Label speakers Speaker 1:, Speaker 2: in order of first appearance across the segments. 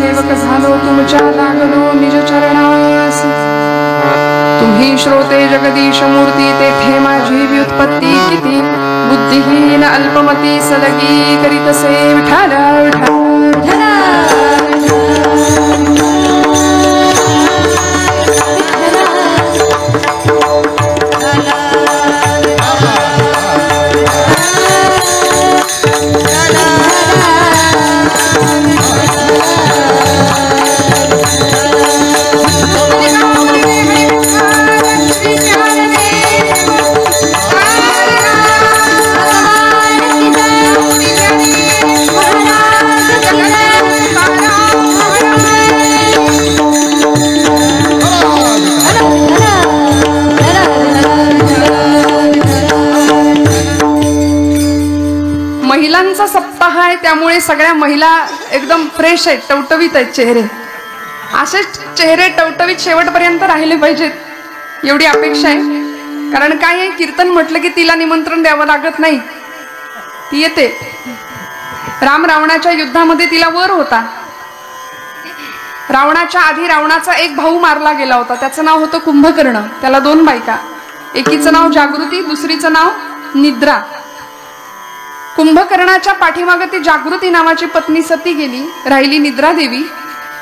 Speaker 1: सेवक झालो तुमच्या लागलो निज चरणास। तुम्ही श्रोते जगदीश मूर्ती तेथे माझी व्युत्पत्ती किती बुद्धिहीन अल्पमती सलगी करीतसे विठाल विठाल। महिलांचा सप्ताह आहे त्यामुळे सगळ्या महिला एकदम फ्रेश आहेत, टवटवीत आहेत चेहरे। असेच चेहरे टवटवीत शेवटपर्यंत राहिले पाहिजेत एवढी अपेक्षा आहे। कारण काय आहे, कीर्तन म्हटलं की तिला निमंत्रण द्यावं लागत नाही, ती येते। राम रावणाच्या युद्धामध्ये तिला वर होता। रावणाच्या आधी रावणाचा एक भाऊ मारला गेला होता, त्याचं नाव होतं कुंभकर्ण। त्याला 2 बायका, एकीचं नाव जागृती, दुसरीचं नाव निद्रा। कुंभकर्णाच्या पाठीमागे ती जागृती नावाची पत्नी सती गेली, राहिली निद्रा देवी।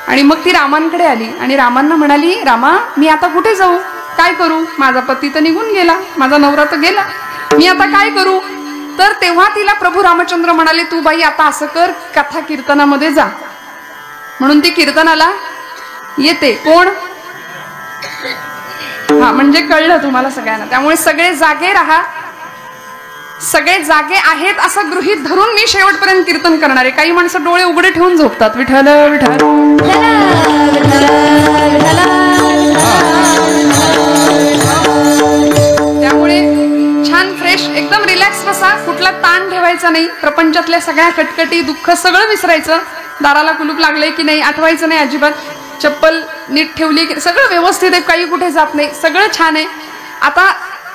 Speaker 1: आणि मग ती रामांकडे आली आणि रामांना म्हणाली, रामा मी आता कुठे जाऊ, काय करू, माझा पती तर निघून गेला, माझा नवरा तर गेला, मी आता काय करू। तर तेव्हा तिला प्रभू रामचंद्र म्हणाले, तू बाई आता असं कर, कथा कीर्तनामध्ये जा। म्हणून ती कीर्तनाला येते। कोण? हा, म्हणजे कळलं तुम्हाला सगळ्यांना। त्यामुळे सगळे जागे राहा, सगळे जागे आहेत असं गृहीत धरून मी शेवटपर्यंत कीर्तन करणार आहे। काही माणसं डोळे उघडे ठेवून झोपतात, विठ्ठल विठ्ठल। त्यामुळे छान फ्रेश एकदम रिलॅक्स बसा, कुठला ताण ठेवायचा नाही, प्रपंचातल्या सगळ्या कटकटी दुःख सगळं विसरायचं। दाराला कुलूप लागले की नाही आठवायचं नाही अजिबात, चप्पल नीट ठेवली की सगळं व्यवस्थित आहे, काही कुठे जात नाही, सगळं छान आहे। आता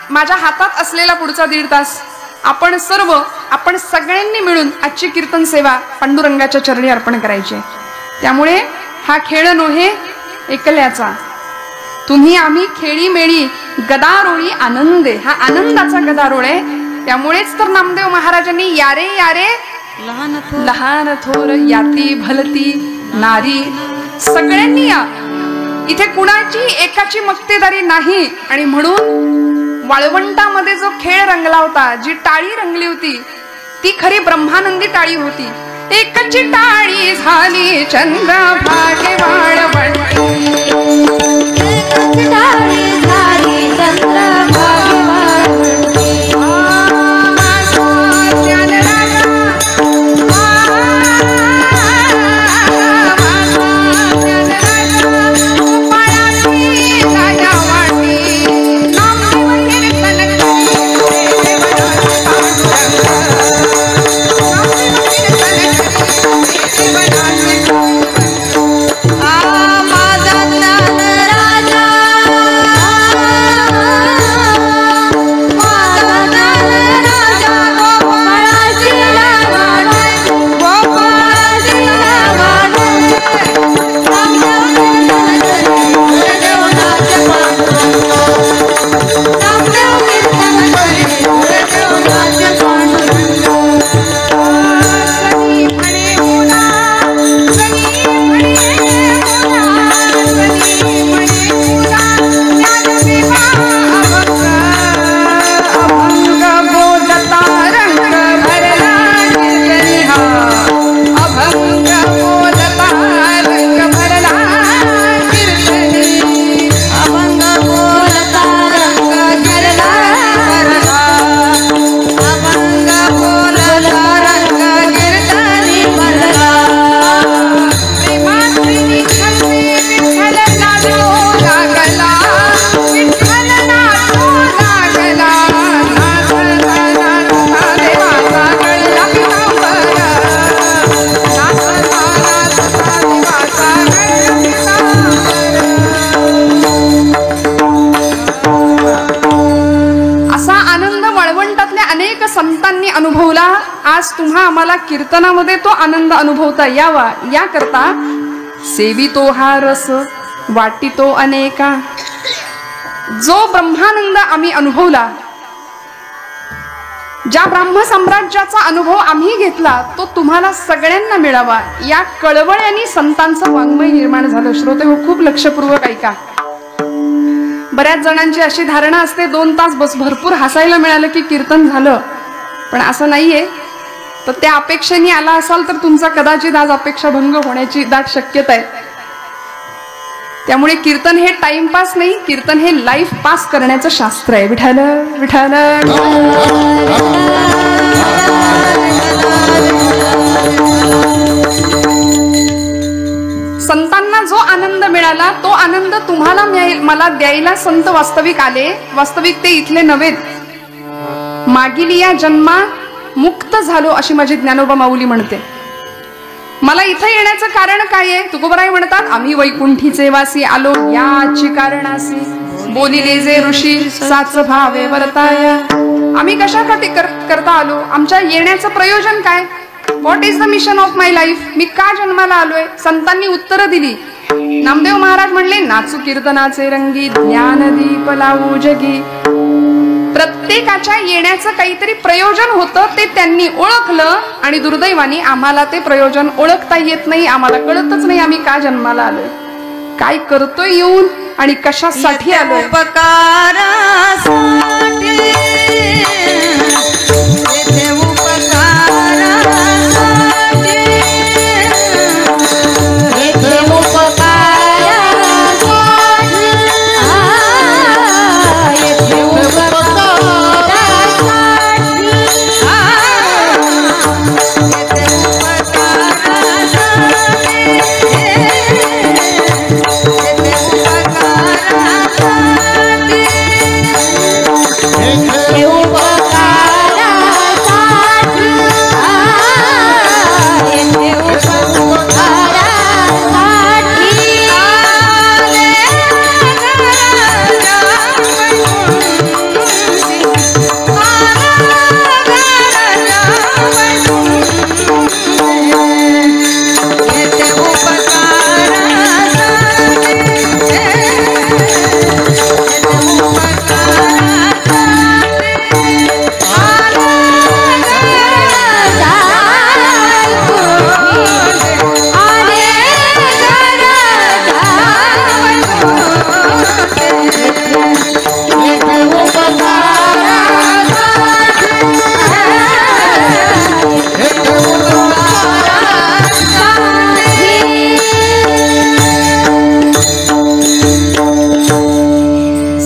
Speaker 1: माझ्या हातात असलेला पुढचा 1.5 तास आपण सगळ्यांनी मिळून आजची कीर्तन सेवा पांडुरंगाच्या चरणी अर्पण करायची। त्यामुळे हा खेळ नोहे एकल्याचा, तुम्ही आम्ही खेळी मेळी गदारोळी आनंदे, हा आनंदाचा गदारोळ आहे। त्यामुळेच तर नामदेव महाराजांनी यारे यारे लहान थोर याती भलती नारी, सगळ्यांनी या, इथे कुणाची एकाची मक्तेदारी नाही। आणि म्हणून वाळवंटामध्ये जो खेळ रंगला होता, जी टाळी रंगली होती, ती खरी ब्रह्मानंदी टाळी होती। एकची टाळी झाली चंद्रभागे वाळवंटी, एकची टाळी झाली चंद्रभागे वाळवंटी। संतांनी अनुभवला। आज तुम्हा आम्हाला कीर्तनामध्ये तो आनंद अनुभवता यावा याकरता सेवितो हा रस वाटितो अनेका. जो ब्रह्मानंद आम्ही अनुभवला, ज्या ब्राह्म साम्राज्याचा अनुभव आम्ही घेतला, तो तुम्हाला सगळ्यांना मिळावा या कळवळ्याने संतांचं वाङ्मय निर्माण झालं. श्रोते हो, खूप लक्षपूर्वक ऐका. बऱ्याच जणांची अशी धारणा असते 2 तास बस भरपूर हसायला मिळालं की कीर्तन झालं, पण असं नाहीये. तर त्या अपेक्षेने आला असाल तर तुमचा कदाचित आज अपेक्षा भंग होण्याची दाट शक्यता आहे. त्यामुळे कीर्तन हे टाइमपास नाही, कीर्तन हे लाईफ पास करण्याचं शास्त्र आहे. विठाल विठाल. संतांना जो आनंद मिळाला तो आनंद तुम्हाला मला द्यायला संत वास्तविक आले. वास्तविक ते इथले नव्हेत. मागील या जन्मा मुक्त झालो अशी माझी ज्ञानोबा माऊली म्हणते. मला इथं येण्याचं कारण काय आहे? तुकोबराय म्हणतात, आम्ही वैकुंठीचे वासी आलो याची कारणासी, बोलिले जे ऋषी साच भावे वर्ताया. आम्ही कशासाठी करता आलो? आमच्या येण्याचं प्रयोजन काय? What is the mission of my life? मी का जन्माला आलोय? संतांनी उत्तरं दिली. नामदेव महाराज म्हणले, नाचू कीर्तनाचे रंगी, ज्ञानदीप लावू जगी. प्रत्येकाच्या येण्याचं काहीतरी प्रयोजन होतं, ते त्यांनी ओळखलं आणि दुर्दैवाने आम्हाला ते प्रयोजन ओळखता येत नाही. आम्हाला कळतच नाही आम्ही का जन्माला आलोय, काय करतोय येऊन आणि कशासाठी आलोय.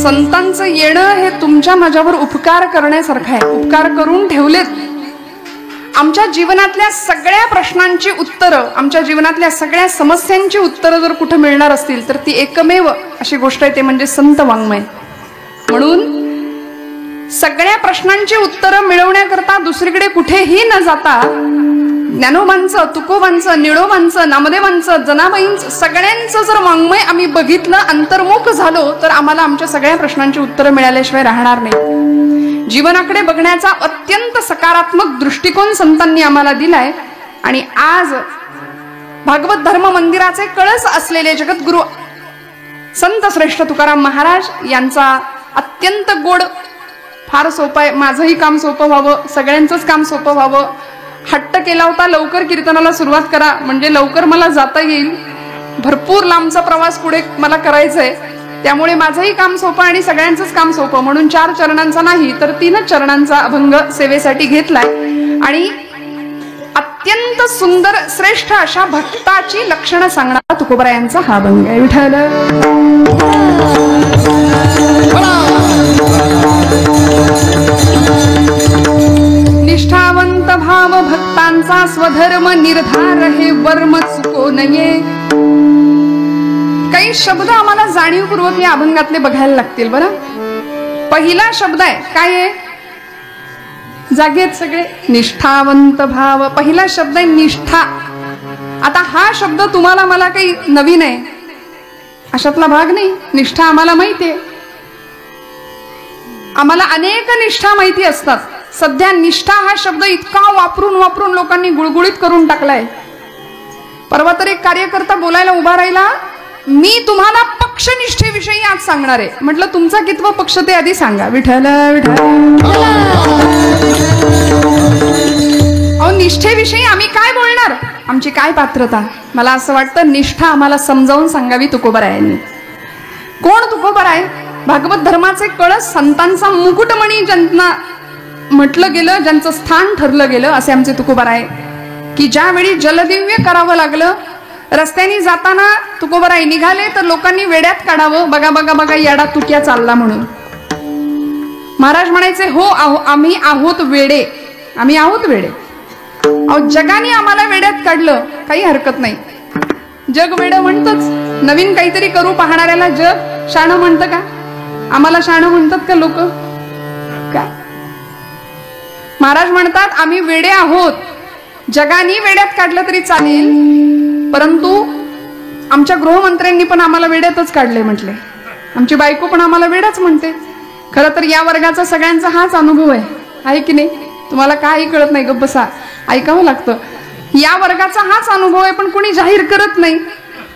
Speaker 1: संतांचं येणं हे तुमच्या माझ्यावर उपकार करण्यासारखं आहे. उपकार करून ठेवलेत. आमच्या जीवनातल्या सगळ्या प्रश्नांची उत्तरं, आमच्या जीवनातल्या सगळ्या समस्यांची उत्तरं जर कुठं मिळणार असतील तर ती एकमेव अशी गोष्ट आहे, ते म्हणजे संत वाङ्मय. म्हणून सगळ्या प्रश्नांची उत्तरं मिळवण्याकरता दुसरीकडे कुठेही न जाता ज्ञानोबांचं, तुकोबांचं, निळोबांचं, नामदेवांचं, जनाबाईंचं सगळ्यांचं जर वाङ्मय आम्ही बघितलं, अंतर्मुख झालो, तर आम्हाला आमच्या सगळ्या प्रश्नांची उत्तरं मिळाल्याशिवाय राहणार नाही. जीवनाकडे बघण्याचा अत्यंत सकारात्मक दृष्टिकोन संतांनी आम्हाला दिलाय. आणि आज भागवत धर्म मंदिराचे कळस असलेले जगद्गुरु संत श्रेष्ठ तुकाराम महाराज यांचा अत्यंत गोड, फार सोपं आहे. माझंही काम सोपं व्हावं, सगळ्यांचंच काम सोपं व्हावं. हट्ट केला होता लवकर कीर्तनाला सुरुवात करा म्हणजे लवकर मला जाता येईल. भरपूर लांबचा प्रवास पुढे मला करायचा आहे, त्यामुळे माझंही काम सोपं आणि सगळ्यांचंच काम सोपं म्हणून 4 चरणांचा नाही तर 3 चरणांचा अभंग सेवेसाठी घेतलाय. आणि अत्यंत सुंदर श्रेष्ठ अशा भक्ताची लक्षणं सांगणारा तुकोबरायांचा हा अभंग आहे. विठ्ठल निष्ठावंत भाव भक्तांचा स्वधर्म निर्धार हे वर्म चुको नये. काही शब्द आम्हाला जाणीवपूर्वक या अभंगातले बघायला लागतील. बरं, पहिला शब्द आहे काय आहे? जागेत सगळे. निष्ठावंत भाव, पहिला शब्द आहे निष्ठा. आता हा शब्द तुम्हाला मला काही नवीन आहे अशातला भाग नाही. निष्ठा आम्हाला माहिती आहे, आम्हाला अनेक निष्ठा माहिती असतात. सध्या निष्ठा हा शब्द इतका वापरून वापरून लोकांनी गुळगुळीत करून टाकलाय. परवा तर एक कार्यकर्ता बोलायला उभा राहिला, मी तुम्हाला पक्षनिष्ठेविषयी आज सांगणार आहे. म्हटलं तुमचा कितवा पक्ष ते आधी सांगा. विठ्ठल विठ्ठल. अहो निष्ठेविषयी आम्ही काय बोलणार, आमची काय पात्रता. मला असं वाटतं निष्ठा आम्हाला समजावून सांगावी तुकोबरायांनी. कोण तुकोबराय? भागवत धर्माचे कळस, संतांचा मुकुटमणी, ज्यांना म्हटलं गेलं, ज्यांचं स्थान ठरलं गेलं, असे आमचे तुकोबराय. की ज्यावेळी जलदिव्य करावं लागलं, रस्त्याने जाताना तुकोबराय निघाले तर लोकांनी वेड्यात काढावं, बघा बघा बघा येडा तुक्या चालला म्हणून. महाराज म्हणायचे, हो आम्ही आहोत वेडे, आम्ही आहोत वेडे. अहो जगाने आम्हाला वेड्यात काढलं, काही हरकत नाही. जग वेड म्हणतच. नवीन काहीतरी करू पाहणाऱ्याला जग शाणं म्हणतं का? आम्हाला शाणं म्हणतात का लोक? का? महाराज म्हणतात आम्ही वेडे आहोत. जगाने वेड्यात काढलं तरी चालेल, परंतु आमच्या गृहमंत्र्यांनी पण आम्हाला वेड्यातच काढले म्हटले. आमची बायको पण आम्हाला वेड्याच म्हणते. खरं तर या वर्गाचा सगळ्यांचा हाच अनुभव आहे की नाही? तुम्हाला काही कळत नाही, गप्प बसा, ऐकावं लागतं. या वर्गाचा हाच अनुभव आहे, पण कुणी जाहीर करत नाही.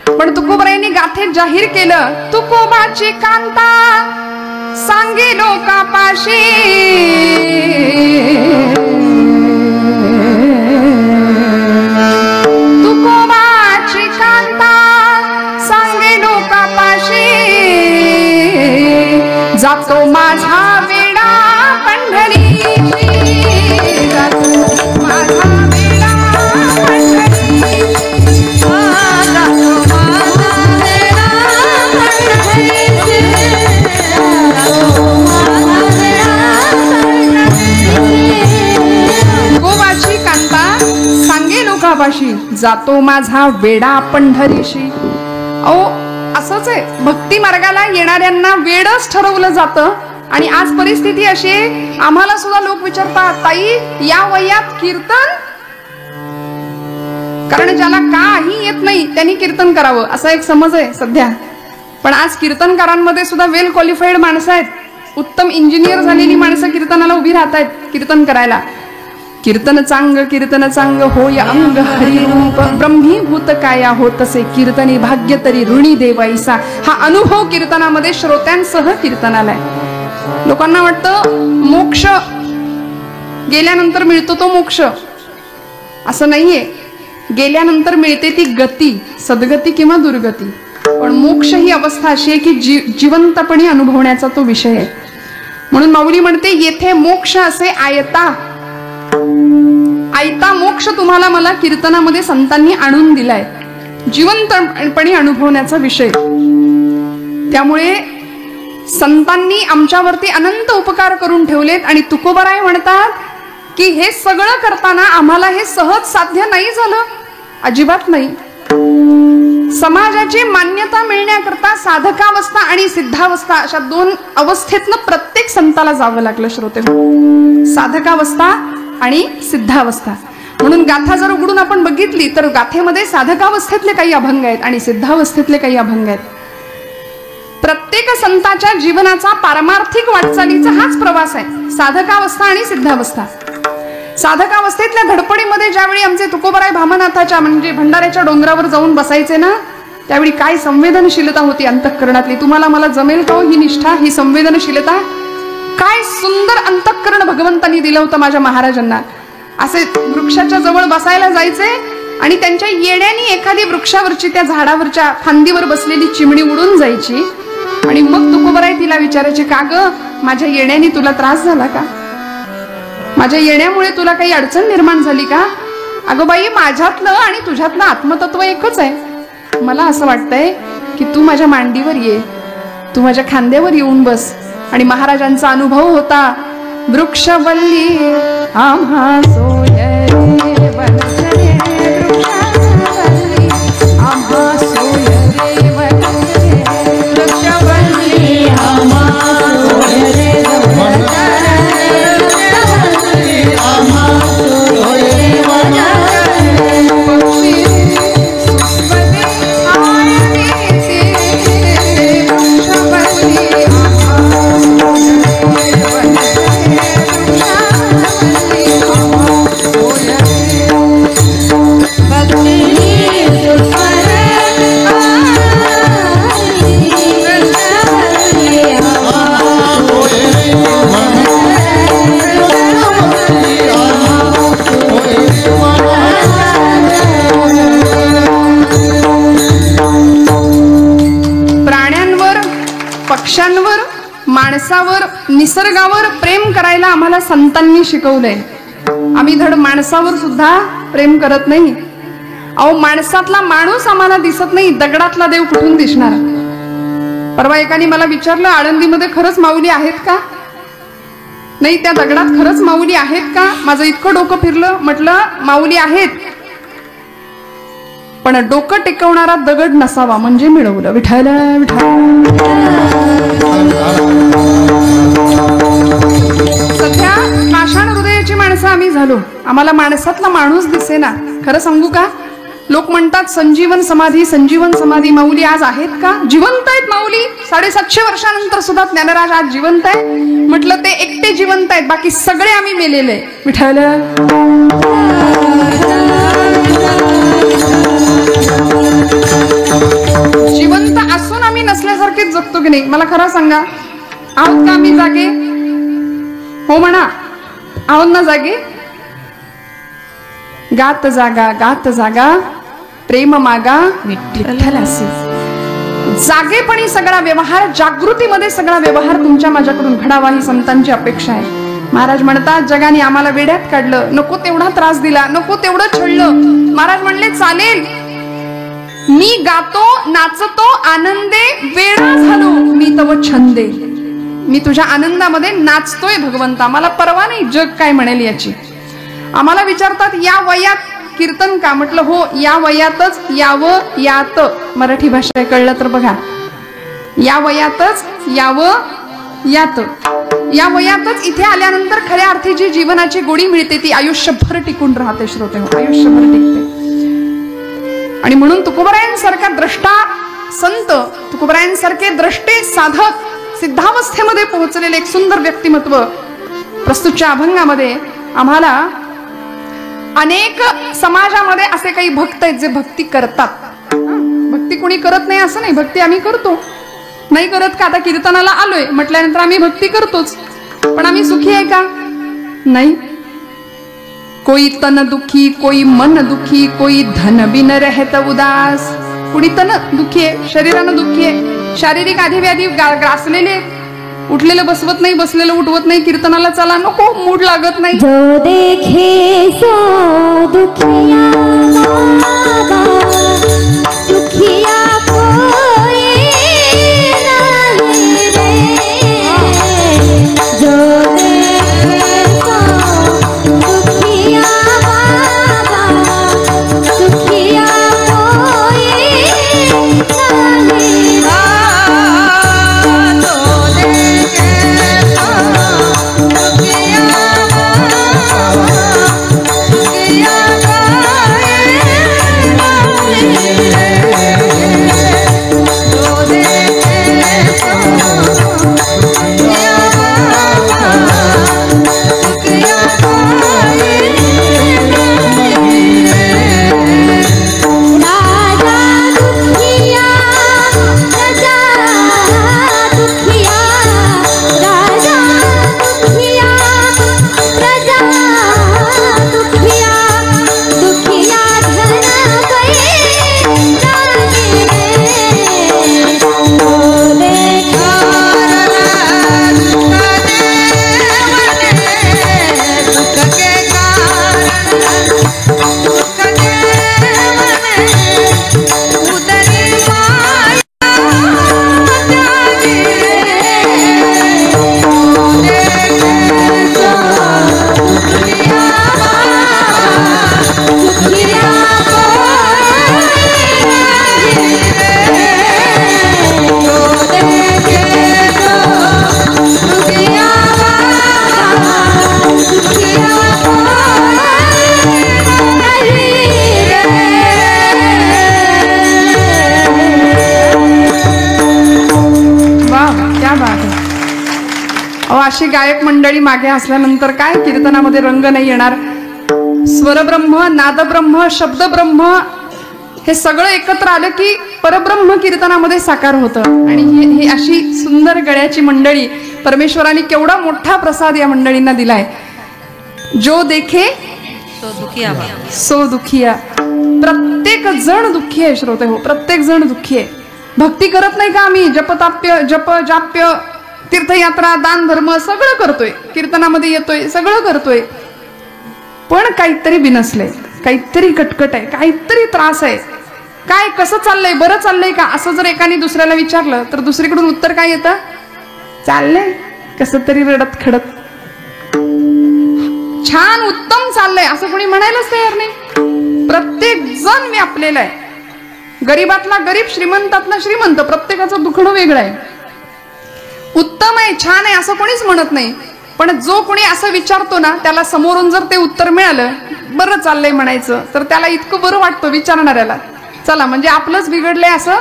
Speaker 1: पण तुकोबरायांनी गाथेत जाहीर केलं, तुकोबाची कांता सांगे लोकापाशी, तुकोबाची कांता सांगे लोकापाशी, जातो माझा वेडा पंढरीची, जातो माझा वेडा पंढरीची, जातो माझा वेडा पंढरीची, जातो माझा वेडा पंढरीची. तुकोबाची कांता सांगे लोकापाशी, जातो माझा वेडा पंढरीशी. अहो असंच आहे, भक्ती मार्गाला येणाऱ्यांना वेडच ठरवलं जातं. आणि आज परिस्थिती अशी आहे, आम्हाला सुद्धा लोक विचारतात, ताई या वयात कीर्तन? कारण ज्याला काही येत नाही त्यांनी कीर्तन करावं असा एक समज आहे सध्या. पण आज कीर्तनकारांमध्ये सुद्धा वेल क्वालिफाईड माणसं आहेत, उत्तम इंजिनियर झालेली माणसं कीर्तनाला उभी राहत आहेत कीर्तन करायला. कीर्तन चांग होय अंग हरिरूप, ब्रह्मीभूत काया होतसे कीर्तनी, भाग्य तरी ऋणी देवाईसा. हा अनुभव कीर्तनामध्ये श्रोत्यांसह कीर्तनाला आहे. लोकांना वाटतं मोक्ष गेल्यानंतर मिळतो तो मोक्ष, असं नाहीये. गेल्यानंतर मिळते ती गती, सद्गती किंवा दुर्गती. पण मोक्ष ही अवस्था अशी आहे की जिवंतपणे अनुभवण्याचा तो विषय आहे. म्हणून माऊली म्हणते, येथे मोक्ष असे आयता, आयता मोक्ष तुम्हाला मला कीर्तनामध्ये संतांनी आणून दिलाय, जिवंतपणे अनुभवण्याचा विषय. त्यामुळे संतांनी आमच्यावरती अनंत उपकार करून ठेवलेत. आणि तुकोबराय म्हणतात की हे सगळं करताना आम्हाला हे सहज साध्य नाही झालं, अजिबात नाही. समाजाची मान्यता मिळण्याकरता साधकावस्था आणि सिद्धावस्था अशा दोन अवस्थेतनं प्रत्येक संताला जावं लागलं श्रोते. साधकावस्था आणि सिद्धावस्था. म्हणून गाथा जर उघडून आपण बघितली तर गाथेमध्ये साधकावस्थेतले काही अभंग आहेत आणि सिद्धावस्थेतले काही अभंग आहेत. प्रत्येक संताच्या जीवनाचा पारमार्थिक वाटचालीचा हाच प्रवास आहे, साधकावस्था आणि सिद्धावस्था. साधकावस्थेतल्या धडपडीमध्ये ज्यावेळी आमचे तुकोबराय भामनाथाच्या म्हणजे भंडाऱ्याच्या डोंगरावर जाऊन बसायचे ना, त्यावेळी काय संवेदनशीलता होती अंतःकरणातली. तुम्हाला मला जमेल का ही निष्ठा, ही संवेदनशीलता? काय सुंदर अंतःकरण भगवंतांनी दिलं होतं माझ्या महाराजांना. असे वृक्षाच्या जवळ बसायला जायचे आणि त्यांच्या येण्याने एखादी वृक्षावरची त्या झाडावरच्या फांदीवर बसलेली चिमणी उडून जायची. आणि मग तुकोबराय तिला विचारायचे, का ग माझ्या येण्याने तुला त्रास झाला का? माझ्या येण्यामुळे तुला काही अडचण निर्माण झाली का? अगं बाई, माझ्यातलं आणि तुझ्यातलं आत्मतत्व एकच आहे. मला असं वाटतंय की तू माझ्या मांडीवर ये, तू माझ्या खांद्यावर येऊन बस. आणि महाराजांचा अनुभव होता, वृक्षवल्ली आम्हा सोय रे वनचरे, वृक्षवल्ली आम्हा सोय रे वनचरे, वृक्षवल्ली आम्हा सोय रे वनचरे, वृक्षवल्ली आम्हा सोय रे वनचरे, पक्षी सुस्वदे आयते, वृक्षवल्ली आम्हा माणसावर निसर्गावर प्रेम करायला आम्हाला संतांनी शिकवलंय. आम्ही धड माणसावर सुद्धा प्रेम करत नाही. अहो माणसातला माणूस आम्हाला दिसत नाही, दगडातला देव कुठून दिसणार. परवा एकाने मला विचारलं, आळंदीमध्ये खरंच माऊली आहेत का? नाही, त्या दगडात खरंच माऊली आहेत का? माझं इतकं डोकं फिरलं. म्हटलं माऊली आहेत, पण डोकं टेकवणारा दगड नसावा म्हणजे मिळवलं. विठ्ठल विठ्ठल. सध्या पाषाण हृदयाची माणसं आम्ही झालो. आम्हाला माणसातला माणूस दिसेना. खरं सांगू का, लोक म्हणतात संजीवन समाधी, संजीवन समाधी. माऊली आज आहेत का? जिवंत आहेत माऊली. 750 वर्षानंतर सुद्धा ज्ञानराज आज जिवंत आहे. म्हटलं ते एकटे जिवंत आहेत, बाकी सगळे आम्ही मेलेले. विठ्ठल. जिवंत असून आम्ही नसल्यासारखेच जगतो की नाही? मला खरं सांगा, आहोत का आम्ही जागे? हो म्हणा, आहोत ना जागे? गात जागा, गात जागा, प्रेम मागा विठ्ठलासी. जागेपणी सगळा व्यवहार, जागृतीमध्ये सगळा व्यवहार तुमच्या माझ्याकडून घडावा ही संतांची अपेक्षा आहे. महाराज म्हणतात, जगाने आम्हाला वेड्यात काढलं, नको तेवढा त्रास दिला, नको तेवढं छळलं. महाराज म्हणले, चालेल, मी गातो नाचतो आनंदे, वेडा झालो मी तव छंदे. मी तुझ्या आनंदामध्ये नाचतोय भगवंता, मला परवा नाही जग काय म्हणेल याची. आम्हाला विचारतात, या वयात कीर्तन का? म्हटलं हो, या वयातच यावं यात. मराठी भाषा कळलं तर बघा, या वयातच यावं यात. या वयातच इथे आल्यानंतर खऱ्या अर्थी जी जीवनाची गोडी मिळते ती आयुष्यभर टिकून राहते. श्रोते हो, आयुष्यभर टिकते. आणि म्हणून तुकोबरायांसारखा द्रष्टा संत, तुकोबरायांसारखे द्रष्टे साधक, सिद्धावस्थेमध्ये पोहोचलेले एक सुंदर व्यक्तिमत्व प्रस्तुतच्या अभंगामध्ये आम्हाला. अनेक समाजामध्ये असे काही भक्त आहेत जे भक्ती करतात. भक्ती कोणी करत नाही असं नाही, भक्ती आम्ही करतो. नाही करत का? आता कीर्तनाला आलोय म्हटल्यानंतर आम्ही भक्ती करतोच, पण आम्ही सुखी आहे का? नाही. कोई तन दुखी, कोई मन दुखी, कोई धन बिन रहत उदास. कुणी तन दुखी आहे, शरीरानं दुखी आहे, शारीरिक आधी व्याधी ग्रासलेले, उठलेलं बसवत नाही, बसलेलं उठवत नाही, कीर्तनाला चला नको, मूड लागत नाही.
Speaker 2: जो देखे सो दुखिया बाबा, दुखिया कोई नहीं रे. जो देखे सो दुखिया बाबा, दुखिया कोई नहीं रे.
Speaker 1: अशी गायक मंडळी मागे असल्यानंतर काय कीर्तनामध्ये रंग नाही येणार. स्वरब्रह्म, नादब्रह्म, शब्दब्रह्म हे सगळं एकत्र आलं की परब्रह्म कीर्तनामध्ये साकार होतं. आणि ही अशी सुंदर गळ्याची मंडळी परमेश्वराने केवढा मोठा प्रसाद या मंडळींना दिलाय. जो देखे सो दुखिया. प्रत्येक जण दुःखी आहे श्रोते हो, प्रत्येक जण दुःखी आहे. भक्ती करत नाही का आम्ही? जप जाप्य तीर्थयात्रा, दान धर्म सगळं करतोय, कीर्तनामध्ये येतोय, सगळं करतोय, पण काहीतरी बिनसलंय, काहीतरी कटकट आहे, काहीतरी त्रास आहे. काय कसं चाललंय, बरं चाललंय का, असं जर एकाने दुसऱ्याला विचारलं तर दुसरीकडून उत्तर काय येतं? चाललंय कसं तरी रडत खडत. छान उत्तम चाललंय असं कोणी म्हणायलाच तयार नाही. प्रत्येक जण व्यापलेला आहे. गरीबातला गरीब, श्रीमंतातला श्रीमंत, प्रत्येकाचं दुखणं वेगळं आहे. उत्तम आहे, छान आहे असं कोणीच म्हणत नाही. पण जो कोणी असं विचारतो ना, त्याला समोरून जर ते उत्तर मिळालं, बरं चाललंय म्हणायचं, तर त्याला इतकं बरं वाटतं विचारणाऱ्याला, चला म्हणजे आपलंच बिघडलंय असं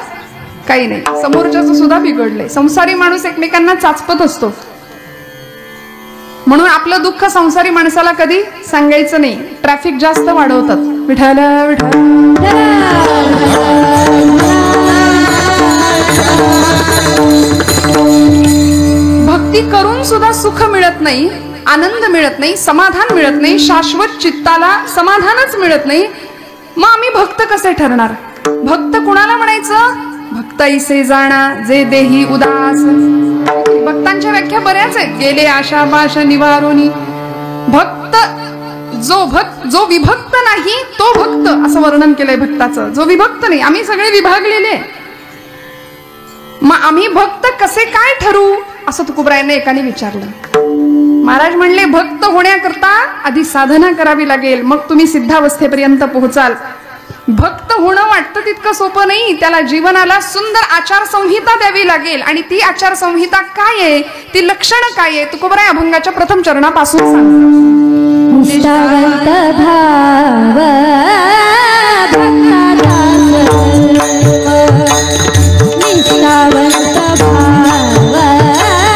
Speaker 1: काही नाही, समोरच्याचं सुद्धा बिघडलंय. संसारी माणूस एकमेकांना चाचपत असतो, म्हणून आपलं दुःख संसारी माणसाला कधी सांगायचं नाही. ट्रॅफिक जास्त वाढवतात. विठ्ठल विठ्ठल. भक्ती करून सुद्धा सुख मिळत नाही, आनंद मिळत नाही, समाधान मिळत नाही, शाश्वत चित्ताला समाधानच मिळत नाही. मग आम्ही भक्त कसे ठरणार? भक्त कुणाला म्हणायचं? भक्त ऐसे जाणा जे देही उदास. भक्तांच्या व्याख्या बऱ्याच आहेत. गेले आशा पाश निवारोनी. भक्त जो विभक्त नाही तो भक्त, असं वर्णन केलंय भक्ताचं. जो विभक्त नाही, आम्ही सगळे विभागलेले. मग आम्ही भक्त कसे काय ठरू, असं तुकोबरायांनी एकाने विचारलं. महाराज म्हणले, भक्त होण्याकरता आधी साधना करावी लागेल, मग तुम्ही सिद्धावस्थेपर्यंत पोहोचाल. भक्त होणं वाटतं तितकं सोपं नाही. त्याला जीवनाला सुंदर आचारसंहिता द्यावी लागेल. आणि ती आचारसंहिता काय आहे, ती लक्षणं काय आहे, तुकोबराय अभंगाच्या प्रथम चरणापासून सांगतात.
Speaker 2: निष्ठावंत भाव भक्ताचा निष्ठावंत भाव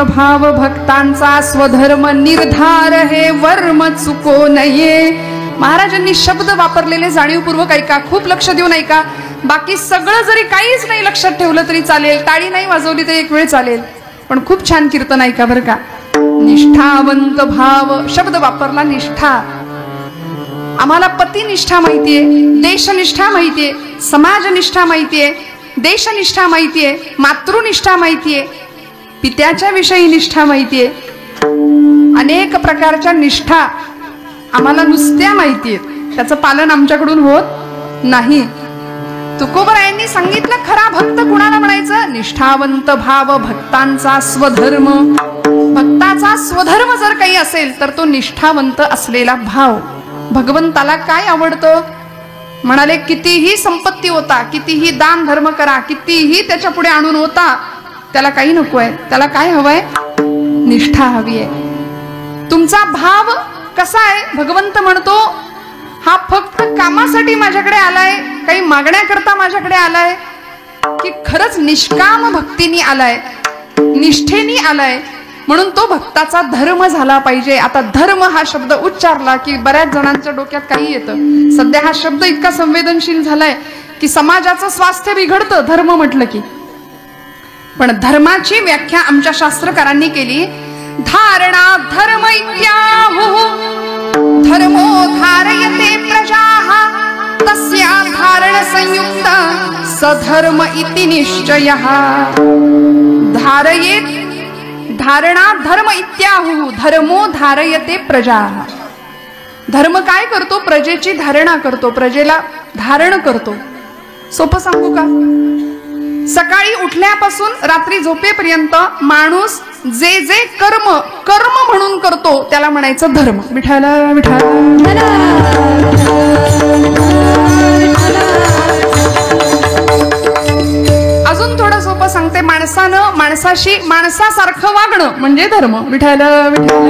Speaker 1: भाव भक्तांचा स्वधर्म निर्धार हे वर्म चुको नये. महाराजांनी शब्द वापरलेले जाणीवपूर्वक ऐका, खूप लक्ष देऊन ऐका. बाकी सगळं जरी काहीच नाही लक्षात ठेवलं तरी चालेल, टाळी नाही वाजवली तरी एक वेळ चालेल, पण खूप छान कीर्तन ऐका बरं का. निष्ठावंत भाव शब्द वापरला. निष्ठा, आम्हाला पतिनिष्ठा माहितीये, देशनिष्ठा माहितीये, समाजनिष्ठा माहितीये, देशनिष्ठा माहितीये, मातृनिष्ठा माहितीये, पित्याच्या विषयी निष्ठा माहितीये. अनेक प्रकारच्या निष्ठा आम्हाला नुसत्या माहितीये, त्याचं पालन आमच्याकडून होत नाही. तुकोबरायांनी सांगितलं, खरा भक्त कुणाला म्हणायचं? निष्ठावंत भाव भक्तांचा स्वधर्म. भक्ताचा स्वधर्म जर काही असेल तर तो निष्ठावंत असलेला भाव. भगवंताला काय आवडतं? म्हणाले, कितीही संपत्ती होता, कितीही दान धर्म करा, कितीही त्याच्या पुढे आणून होता, त्याला काही नको आहे. त्याला काय हवंय? निष्ठा हवी आहे. तुमचा भाव कसा आहे? भगवंत म्हणतो, हा फक्त कामासाठी माझ्याकडे आलाय, काही मागण्याकरता माझ्याकडे आलाय, की खरंच निष्काम भक्तीने आलाय, निष्ठेने आलाय, म्हणून तो भक्ताचा धर्म झाला पाहिजे. आता धर्म हा शब्द उच्चारला की बऱ्याच जणांच्या डोक्यात काही येतं. सध्या हा शब्द इतका संवेदनशील झालाय की समाजाचं स्वास्थ्य बिघडतं धर्म म्हटलं की. पण धर्माची व्याख्या आमच्या शास्त्रकारांनी केली. धारणा धर्म इत्याहुः धर्मो धारयते प्रजाः तस्या धारण संयुक्त सधर्म इति निश्चयः. धारणा धर्म इत्याहुः धर्मो धारयते प्रजाः. धर्म काय करतो? प्रजेची धारणा करतो, प्रजेला धारण करतो. सोपं सांगू का? सकाळी उठल्यापासून रात्री झोपेपर्यंत माणूस जे जे कर्म म्हणून करतो त्याला म्हणायचं धर्म. विठ्ठल विठ्ठल. अजून थोडं सोपं सांगते. माणसानं माणसाशी माणसासारखं वागणं म्हणजे धर्म. विठ्ठल विठ्ठल.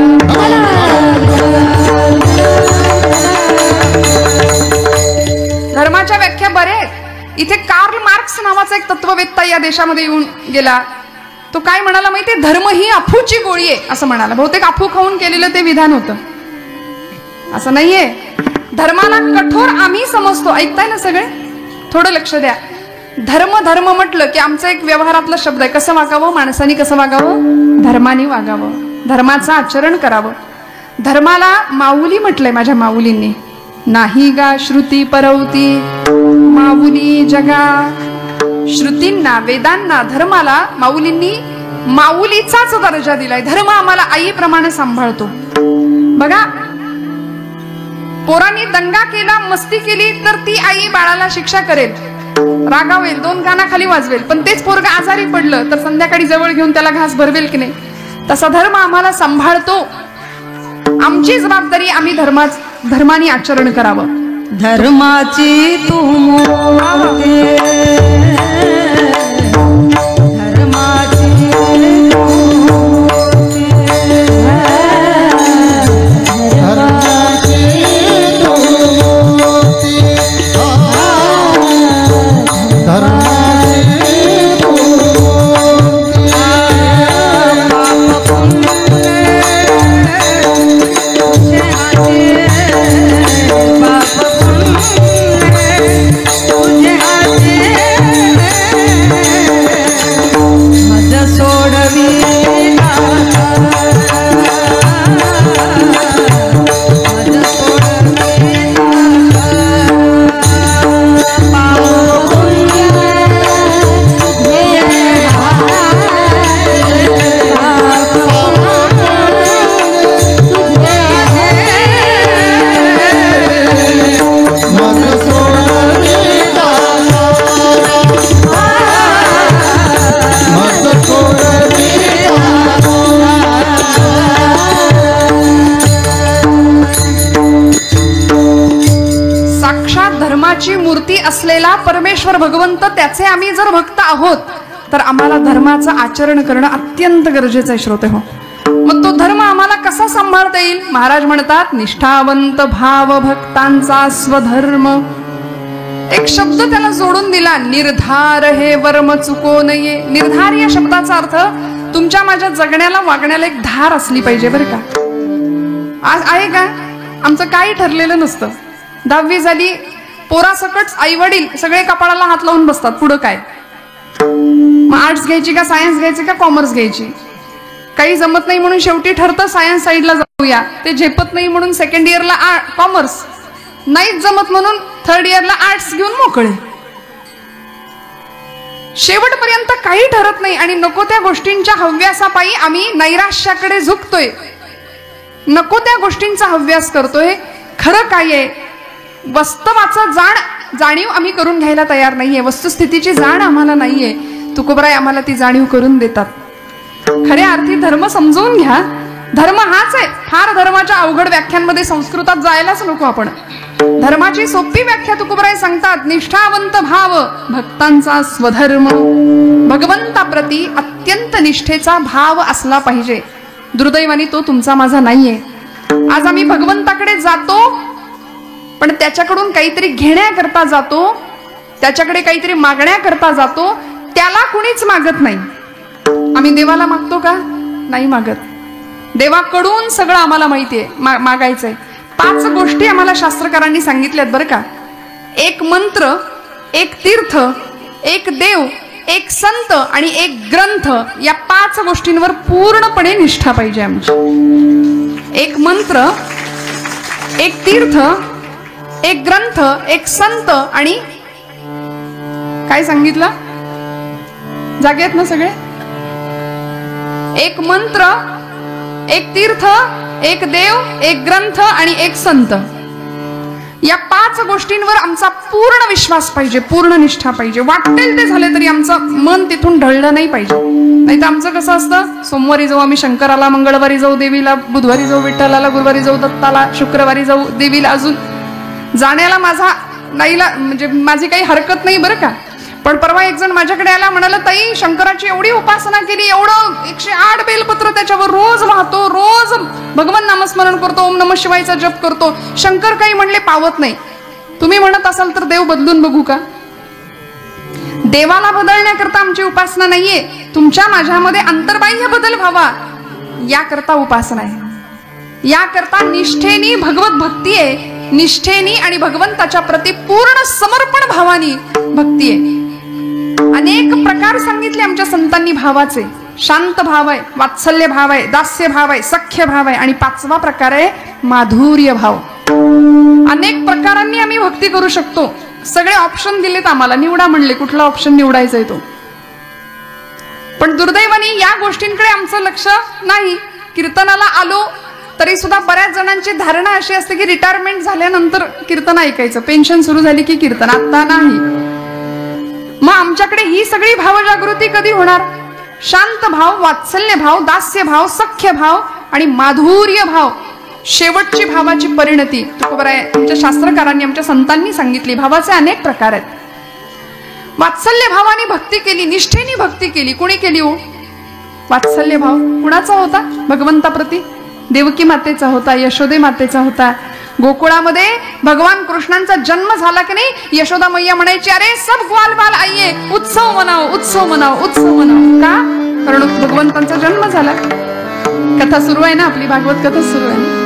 Speaker 1: धर्माच्या व्याख्या बऱ्या आहेत. इथे कार्ल मार्क्स नावाचा एक तत्ववेत्ता या देशामध्ये येऊन गेला. तो काय म्हणाला माहितीये? धर्म ही अफूची गोळी आहे असं म्हणाला. बहुतेक अफू खाऊन केलेलं ते विधान होतं. असं नाहीये. धर्माला कठोर आम्ही समजतो. ऐकताय ना सगळे? थोडं लक्ष द्या. धर्म म्हटलं की आमचा एक व्यवहारातला शब्द आहे. कसं वागावं? माणसाने कसं वागावं? धर्माने वागावं, धर्माचं आचरण करावं. धर्माला माऊली म्हटलंय माझ्या माऊलींनी. नाही गा श्रुती परवती माऊली जगा. श्रुतींना, वेदांना, धर्माला माऊलींनी माऊलीचाच दर्जा दिलाय. धर्म आम्हाला आईप्रमाणे सांभाळतो. बघा, पोरांनी दंगा केला, मस्ती केली तर ती आई बाळाला शिक्षा करेल, रागावेल, 2 कानाखाली वाजवेल. पण तेच पोरग आजारी पडलं तर संध्याकाळी जवळ घेऊन त्याला घास भरवेल की नाही? तसा धर्म आम्हाला सांभाळतो. आमची जबाबदारी आम्ही धर्माने आचरण करावं.
Speaker 3: धर्माची तू
Speaker 1: मूर्ती असलेला परमेश्वर भगवंत, त्याचे आम्ही जर भक्त आहोत तर आम्हाला धर्माचं आचरण करणं अत्यंत गरजेचं आहे. श्रोते हो, मग तो धर्म आम्हाला कसा सांभाळता येईल? महाराज म्हणतात, निष्ठावंत भाव भक्तांचा स्वधर्म. एक शब्द त्याला जोडून दिला, निर्धार हे वर्म चुको नये. निर्धार या शब्दाचा अर्थ तुमच्या माझ्या जगण्याला वागण्याला एक धार असली पाहिजे. बरं का, आज आहे का? आमचं काही ठरलेलं नसतं. 10वी झाली, पोरासकट आई वडील सगळे कपाळाला हात लावून बसतात. पुढं काय? मग आर्ट्स घ्यायची का सायन्स घ्यायची का कॉमर्स घ्यायची? काही जमत नाही म्हणून शेवटी ठरतं सायन्स साईडला जाऊया. ते झेपत नाही म्हणून सेकंड इयरला कॉमर्स, नाहीच जमत म्हणून थर्ड इयरला आर्ट्स घेऊन मोकळे. शेवटपर्यंत काही ठरत नाही आणि नको त्या गोष्टींच्या हव्यासापायी आम्ही नैराश्याकडे झुकतोय. नको त्या गोष्टींचा हव्यास करतोय. खरं काय आहे? वास्तवाचं जाणीव आम्ही करून घ्यायला तयार नाहीये. वस्तुस्थितीची जाण आम्हाला नाहीये. तुकोबराय आम्हाला ती जाणीव करून देतात. खऱ्या अर्थी धर्म समजून घ्या. धर्म हाच आहे. फार धर्माच्या अवघड व्याख्यांमध्ये संस्कृतात जायलाच नको आपण. धर्माची सोपी व्याख्या तुकोबराय सांगतात, निष्ठावंत भाव भक्तांचा स्वधर्म. भगवंताप्रती अत्यंत निष्ठेचा भाव असला पाहिजे. दुर्दैवाने तो तुमचा माझा नाहीये. आज आम्ही भगवंताकडे जातो पण त्याच्याकडून काहीतरी घेण्याकरता जातो, त्याच्याकडे काहीतरी मागण्याकरता जातो. त्याला कुणीच मागत नाही. आम्ही देवाला मागतो का? नाही मागत. देवाकडून सगळं आम्हाला माहितीये, मागायचंय. 5 गोष्टी आम्हाला शास्त्रकारांनी सांगितल्यात बरं का. एक मंत्र, एक तीर्थ, एक देव, एक संत आणि एक ग्रंथ, या 5 गोष्टींवर पूर्णपणे निष्ठा पाहिजे आमची. एक मंत्र, एक तीर्थ, एक ग्रंथ, एक संत आणि काय सांगितलं? जागे आहेत ना सगळे? एक मंत्र, एक तीर्थ, एक देव, एक ग्रंथ आणि एक संत, या 5 गोष्टींवर आमचा पूर्ण विश्वास पाहिजे, पूर्ण निष्ठा पाहिजे. वाटेल ते झाले तरी आमचं मन तिथून ढळलं नाही पाहिजे. नाही तर आमचं कसं असतं, सोमवारी जाऊ आम्ही शंकराला, मंगळवारी जाऊ देवीला, बुधवारी जाऊ विठ्ठलाला, गुरुवारी जाऊ दत्ताला, शुक्रवारी जाऊ देवीला. अजून जाण्याला माझा नाहीला म्हणजे माझी काही हरकत नाही बरं का. पण परवा एक जण माझ्याकडे आला, म्हणाला ताई शंकराची एवढी उपासना केली, एवढं 108 बेलपत्र त्याच्यावर रोज वाहतो, रोज भगवान नामस्मरण करतो, ओम नमः शिवायचा जप करतो, शंकर काही म्हणले पावत नाही. तुम्ही म्हणत असाल तर देव बदलून बघू का? देवाला बदलण्याकरता आमची उपासना नाहीये, तुमच्या माझ्यामध्ये अंतर्बाह्य बदल व्हावा याकरता उपासना आहे. याकरता निष्ठेनी भगवत भक्ती आहे, निष्ठेनी आणि भगवंताच्या प्रती पूर्ण समर्पण भावानी भक्ती आहे. अनेक प्रकार सांगितले आमच्या संतांनी भावाचे. शांत भाव आहे, वात्सल्य भाव आहे, दास्य भाव आहे, सख्य भाव आहे आणि 5वा प्रकार आहे माधुर्य भाव. अनेक प्रकारांनी आम्ही भक्ती करू शकतो. सगळे ऑप्शन दिलेत आम्हाला, निवडा म्हणले कुठला ऑप्शन निवडायचा आहे तो. पण दुर्दैवाने या गोष्टींकडे आमचं लक्ष नाही. कीर्तनाला आलो तरी सुद्धा बऱ्याच जणांची धारणा अशी असते की रिटायरमेंट झाल्यानंतर कीर्तन ऐकायचं, पेन्शन सुरू झाली की कीर्तन. आता नाही. मग आमच्याकडे ही सगळी भावजागृती कधी होणार? शांत भाव, वात्सल्य भाव, दास्य भाव, सख्य भाव आणि माधुर्य भाव, शेवटची भावाची परिणती. आमच्या शास्त्रकारांनी, आमच्या संतांनी सांगितली भावाचे अनेक प्रकार आहेत. वात्सल्य भावाने भक्ती केली, निष्ठेने भक्ती केली. कोणी केली हो? वात्सल्य भाव कुणाचा होता? भगवंताप्रती. देवकी मातेचा होता, यशोदे मातेचा होता. गोकुळामध्ये भगवान कृष्णांचा जन्म झाला की नाही, यशोदा मैया म्हणायची अरे सब ग्वाल बाल आइये, उत्सव मनाओ, उत्सव मनाओ, उत्सव मनाओ. का? कारण भगवंतांचा जन्म झाला. कथा सुरू आहे ना, आपली भागवत कथा सुरू आहे ना.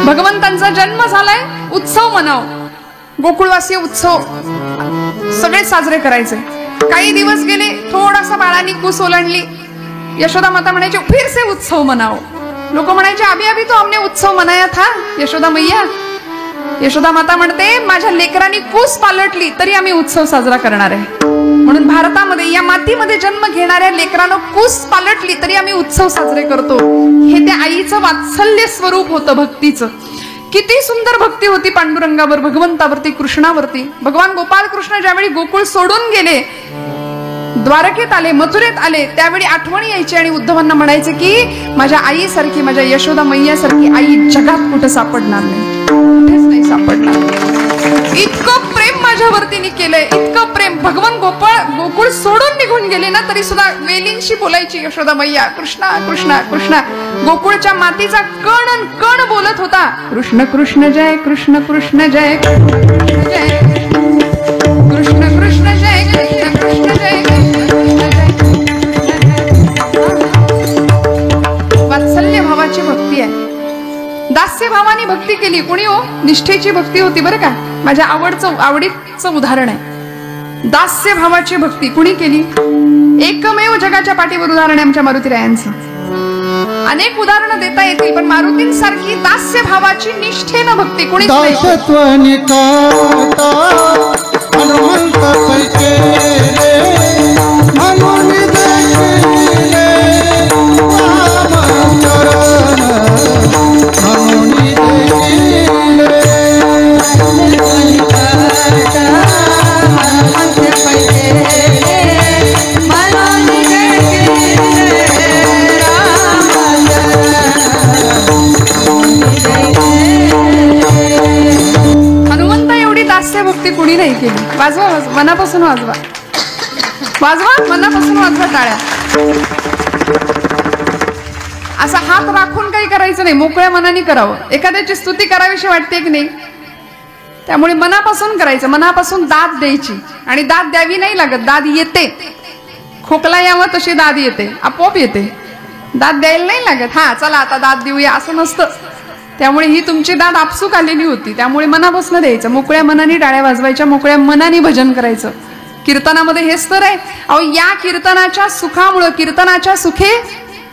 Speaker 1: भगवंतांचा जन्म झालाय, उत्सव मनाओ. गोकुळवासी उत्सव सगळे साजरे करायचे. काही दिवस गेले, थोडासा बाळांनी कुस ओलांडली, यशोदा माता म्हणायची फिर से उत्सव मनाओ. लोक म्हणायचे अभी अभी तो हमने उत्सव मनाया था यशोदा मैया. यशोदा माता म्हणते माझ्या लेकरांनी कुस पालटली तरी आम्ही उत्सव साजरा करणार आहे. म्हणून भारतामध्ये या मातीमध्ये जन्म घेणाऱ्या लेकरानं कुस पालटली तरी आम्ही उत्सव साजरे करतो. हे त्या आईचं वात्सल्य स्वरूप होतं भक्तीचं. किती सुंदर भक्ती होती पांडुरंगावर, भगवंतावरती, कृष्णावरती. भगवान गोपाल कृष्ण ज्यावेळी गोकुळ सोडून गेले, द्वारकेत आले, मथुरेत आले, त्यावेळी आठवण यायची आणि उद्धवांना म्हणायचे की माझ्या आईसारखी, माझ्या यशोदा मैयासारखी आई जगात कुठं सापडणार नाही, कुठेच नाही सापडणार. इतकं प्रेम माझ्यावरती केलंय, इतकं प्रेम. भगवान गोकुळ सोडून निघून गेले ना तरी सुद्धा वेलींशी बोलायची यशोदा मैया, कृष्णा कृष्णा कृष्णा. गोकुळच्या मातीचा कण कण बोलत होता कृष्ण कृष्ण जय, कृष्ण कृष्ण जय, जय कृष्ण कृष्ण जय, कृष्ण कृष्ण जय. वात्सल्य भावाची भक्ती आहे. दास्य भावाने भक्ती केली. कोणी हो? निष्ठेची भक्ती होती बरं का. माझ्या आवडीचं उदाहरण आहे दास्य भावाची भक्ती. कुणी केली? एकमेव जगाच्या पाठीवर उदाहरण आहे आमच्या मारुतीरायांचं. अनेक उदाहरणं देता येतील पण मारुतींसारखी दास्य भावाची निष्ठेनं भक्ती कोणी भक्ती कुणी नाही केली. वाजवा मनापासून वाजवा, वाजवा मनापासून वाजवा टाळ्या. असा हात राखून काही करायचं नाही, मोकळ्या मनाने करावं. एखाद्याची स्तुती करावीशी वाटते की नाही, त्यामुळे मनापासून करायचं. मनापासून दाद द्यायची आणि दाद द्यावी नाही लागत, दाद येते. खोकला यावं तशी दाद येते, आपोआप येते. दाद द्यायला नाही लागत, हा चला आता दाद देऊया असं नसतं. त्यामुळे ही तुमची दाद आपसूक आलेली होती. त्यामुळे मनापासून द्यायचं, मोकळ्या मनाने टाळ्या वाजवायच्या, मोकळ्या मनाने भजन करायचं. कीर्तनामध्ये हेच तर आहे. अहो या कीर्तनाच्या सुखामुळं, कीर्तनाच्या सुखे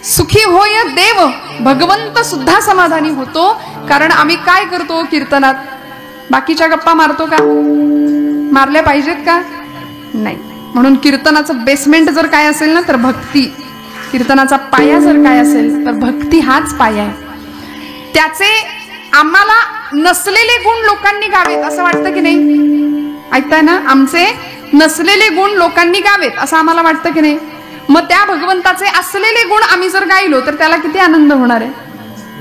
Speaker 1: सुखी होय देव, भगवंत सुद्धा समाधानी होतो. कारण आम्ही काय करतो कीर्तनात? बाकीच्या गप्पा मारतो का? मारल्या पाहिजेत का? नाही. म्हणून कीर्तनाचं बेसमेंट जर काय असेल ना तर भक्ती, कीर्तनाचा पाया जर काय असेल तर भक्ती हाच पाया आहे. त्याचे आम्हाला नसलेले गुण लोकांनी गावेत असं वाटतं की नाही? ऐकताय ना? आमचे नसलेले गुण लोकांनी गावेत असं आम्हाला वाटतं की नाही? मग त्या भगवंताचे असलेले गुण आम्ही जर गायलो तर त्याला किती आनंद होणार आहे?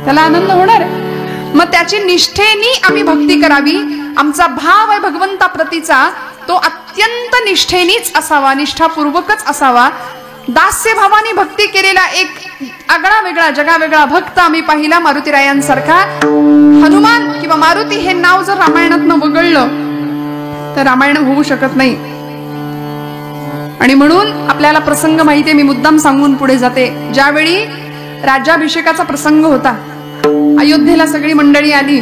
Speaker 1: त्याला आनंद होणार आहे. मग त्याची निष्ठेनी आम्ही भक्ती करावी. आमचा भाव आहे भगवंताप्रतीचा तो अत्यंत निष्ठेनीच असावा, निष्ठापूर्वकच असावा. दास्य भावाने भक्ती केलेला एक आगळा वेगळा जगावेगळा भक्त आम्ही पाहिला मारुतीरायांसारखा. हनुमान किंवा मारुती हे नाव जर रामायणातनं वगळलं तर रामायण होऊ शकत नाही. आणि म्हणून आपल्याला प्रसंग माहिती आहे, मी मुद्दाम सांगून पुढे जाते. ज्यावेळी राज्याभिषेकाचा प्रसंग होता, अयोध्येला सगळी मंडळी आली,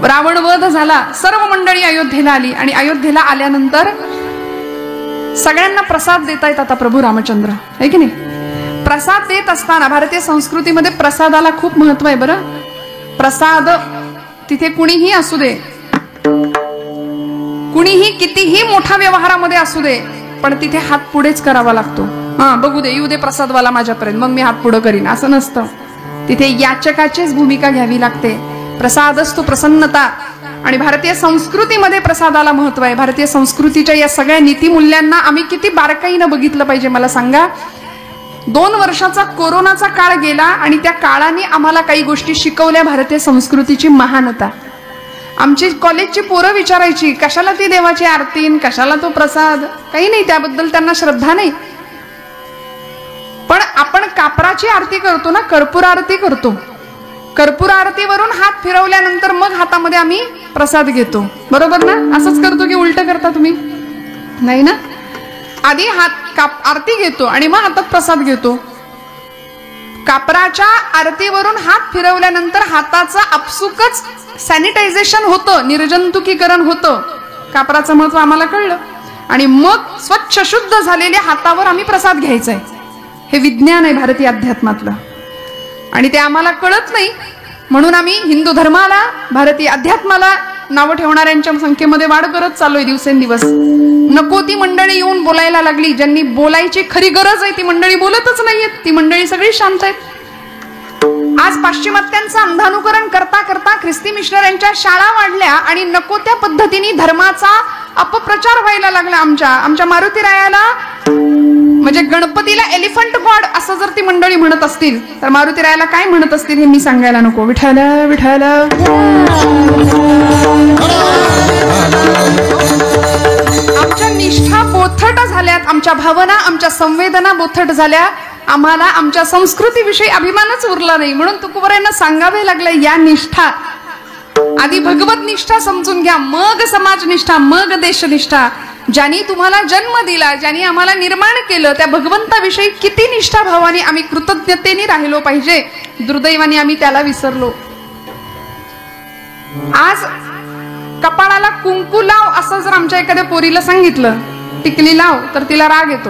Speaker 1: रावण वध झाला, सर्व मंडळी अयोध्येला आली. आणि अयोध्येला आल्यानंतर सगळ्यांना प्रसाद देतायत आता प्रभू रामचंद्र, आहे की नाही? प्रसाद देत असताना भारतीय संस्कृतीमध्ये प्रसादाला खूप महत्व आहे बरं. प्रसाद तिथे कुणीही असू दे, कुणीही कितीही मोठ्या व्यवहारामध्ये असू दे, पण तिथे हात पुढेच करावा लागतो. हा बघू दे, येऊ दे प्रसादवाला माझ्यापर्यंत, मग मी हात पुढे करीन असं नसतं. तिथे याचकाचीच भूमिका घ्यावी लागते. प्रसाद असतो प्रसन्नता. आणि भारतीय संस्कृतीमध्ये प्रसादाला महत्व आहे. भारतीय संस्कृतीच्या या सगळ्या नीतिमूल्यांना आम्ही किती बारकाईनं बघितलं पाहिजे मला सांगा. 2 वर्षाचा कोरोनाचा काळ गेला आणि त्या काळाने आम्हाला काही गोष्टी शिकवल्या. भारतीय संस्कृतीची महानता. आमची कॉलेजची पोरं विचारायची, कशाला ती देवाची आरती, कशाला तो प्रसाद? काही नाही, त्याबद्दल त्यांना श्रद्धा नाही. पण आपण कापराची आरती करतो ना, कर्पूर आरती करतो. कर्पूर आरतीवरून हात फिरवल्यानंतर मग हातामध्ये आम्ही प्रसाद घेतो, बरोबर ना? असंच करतो की उलट करता तुम्ही? नाही ना. आधी आरती घेतो आणि मग हातात प्रसाद घेतो. कापराच्या आरतीवरून हात फिरवल्यानंतर हाताचं आपसुकच सॅनिटायझेशन होतं, निर्जंतुकीकरण होतं. कापराचं महत्व आम्हाला कळलं. आणि मग स्वच्छ शुद्ध झालेल्या हातावर आम्ही प्रसाद घ्यायचा आहे. हे विज्ञान आहे भारतीय अध्यात्मातलं. आणि ते आम्हाला कळत नाही, म्हणून आम्ही हिंदू धर्माला, भारतीय अध्यात्माला नावं ठेवणाऱ्यांच्या संख्येमध्ये वाढ करत चाललोय दिवसेंदिवस. नको ती मंडळी येऊन बोलायला लागली. ज्यांनी बोलायची खरी गरज आहे ती मंडळी बोलतच नाहीयेत. ती मंडळी सगळी शांत आहेत. आज पाश्चिमात्यांचं अंधानुकरण करता करता ख्रिस्ती मिशनऱ्यांच्या शाळा वाढल्या आणि नको त्या पद्धतीने धर्माचा अपप्रचार व्हायला लागला. आमच्या मारुतीरायाला, म्हणजे गणपतीला एलिफंट गॉड असं जर ती मंडळी म्हणत असतील तर मारुतीरायाला काय म्हणत असतील हे मी सांगायला नको. विठ्ठल विठ्ठल. आमच्या निष्ठा बोथट झाल्यात, आमच्या भावना, आमच्या संवेदना बोथट झाल्या. आम्हाला आमच्या संस्कृतीविषयी अभिमानच उरला नाही. म्हणून तुकोबारायांना सांगावे लागलं, या निष्ठा आधी भगवत निष्ठा समजून घ्या, मग समाज निष्ठा, मग देशनिष्ठा. ज्यांनी तुम्हाला जन्म दिला, ज्यांनी आम्हाला निर्माण केलं, त्या भगवंताविषयी किती निष्ठा भावाने आम्ही कृतज्ञतेने राहिलो पाहिजे. दुर्दैवाने आम्ही त्याला विसरलो. आज कपाळाला कुंकू लाव असं जर आमच्या एखाद्या पोरीला सांगितलं, टिकली लाव, तर तिला राग येतो.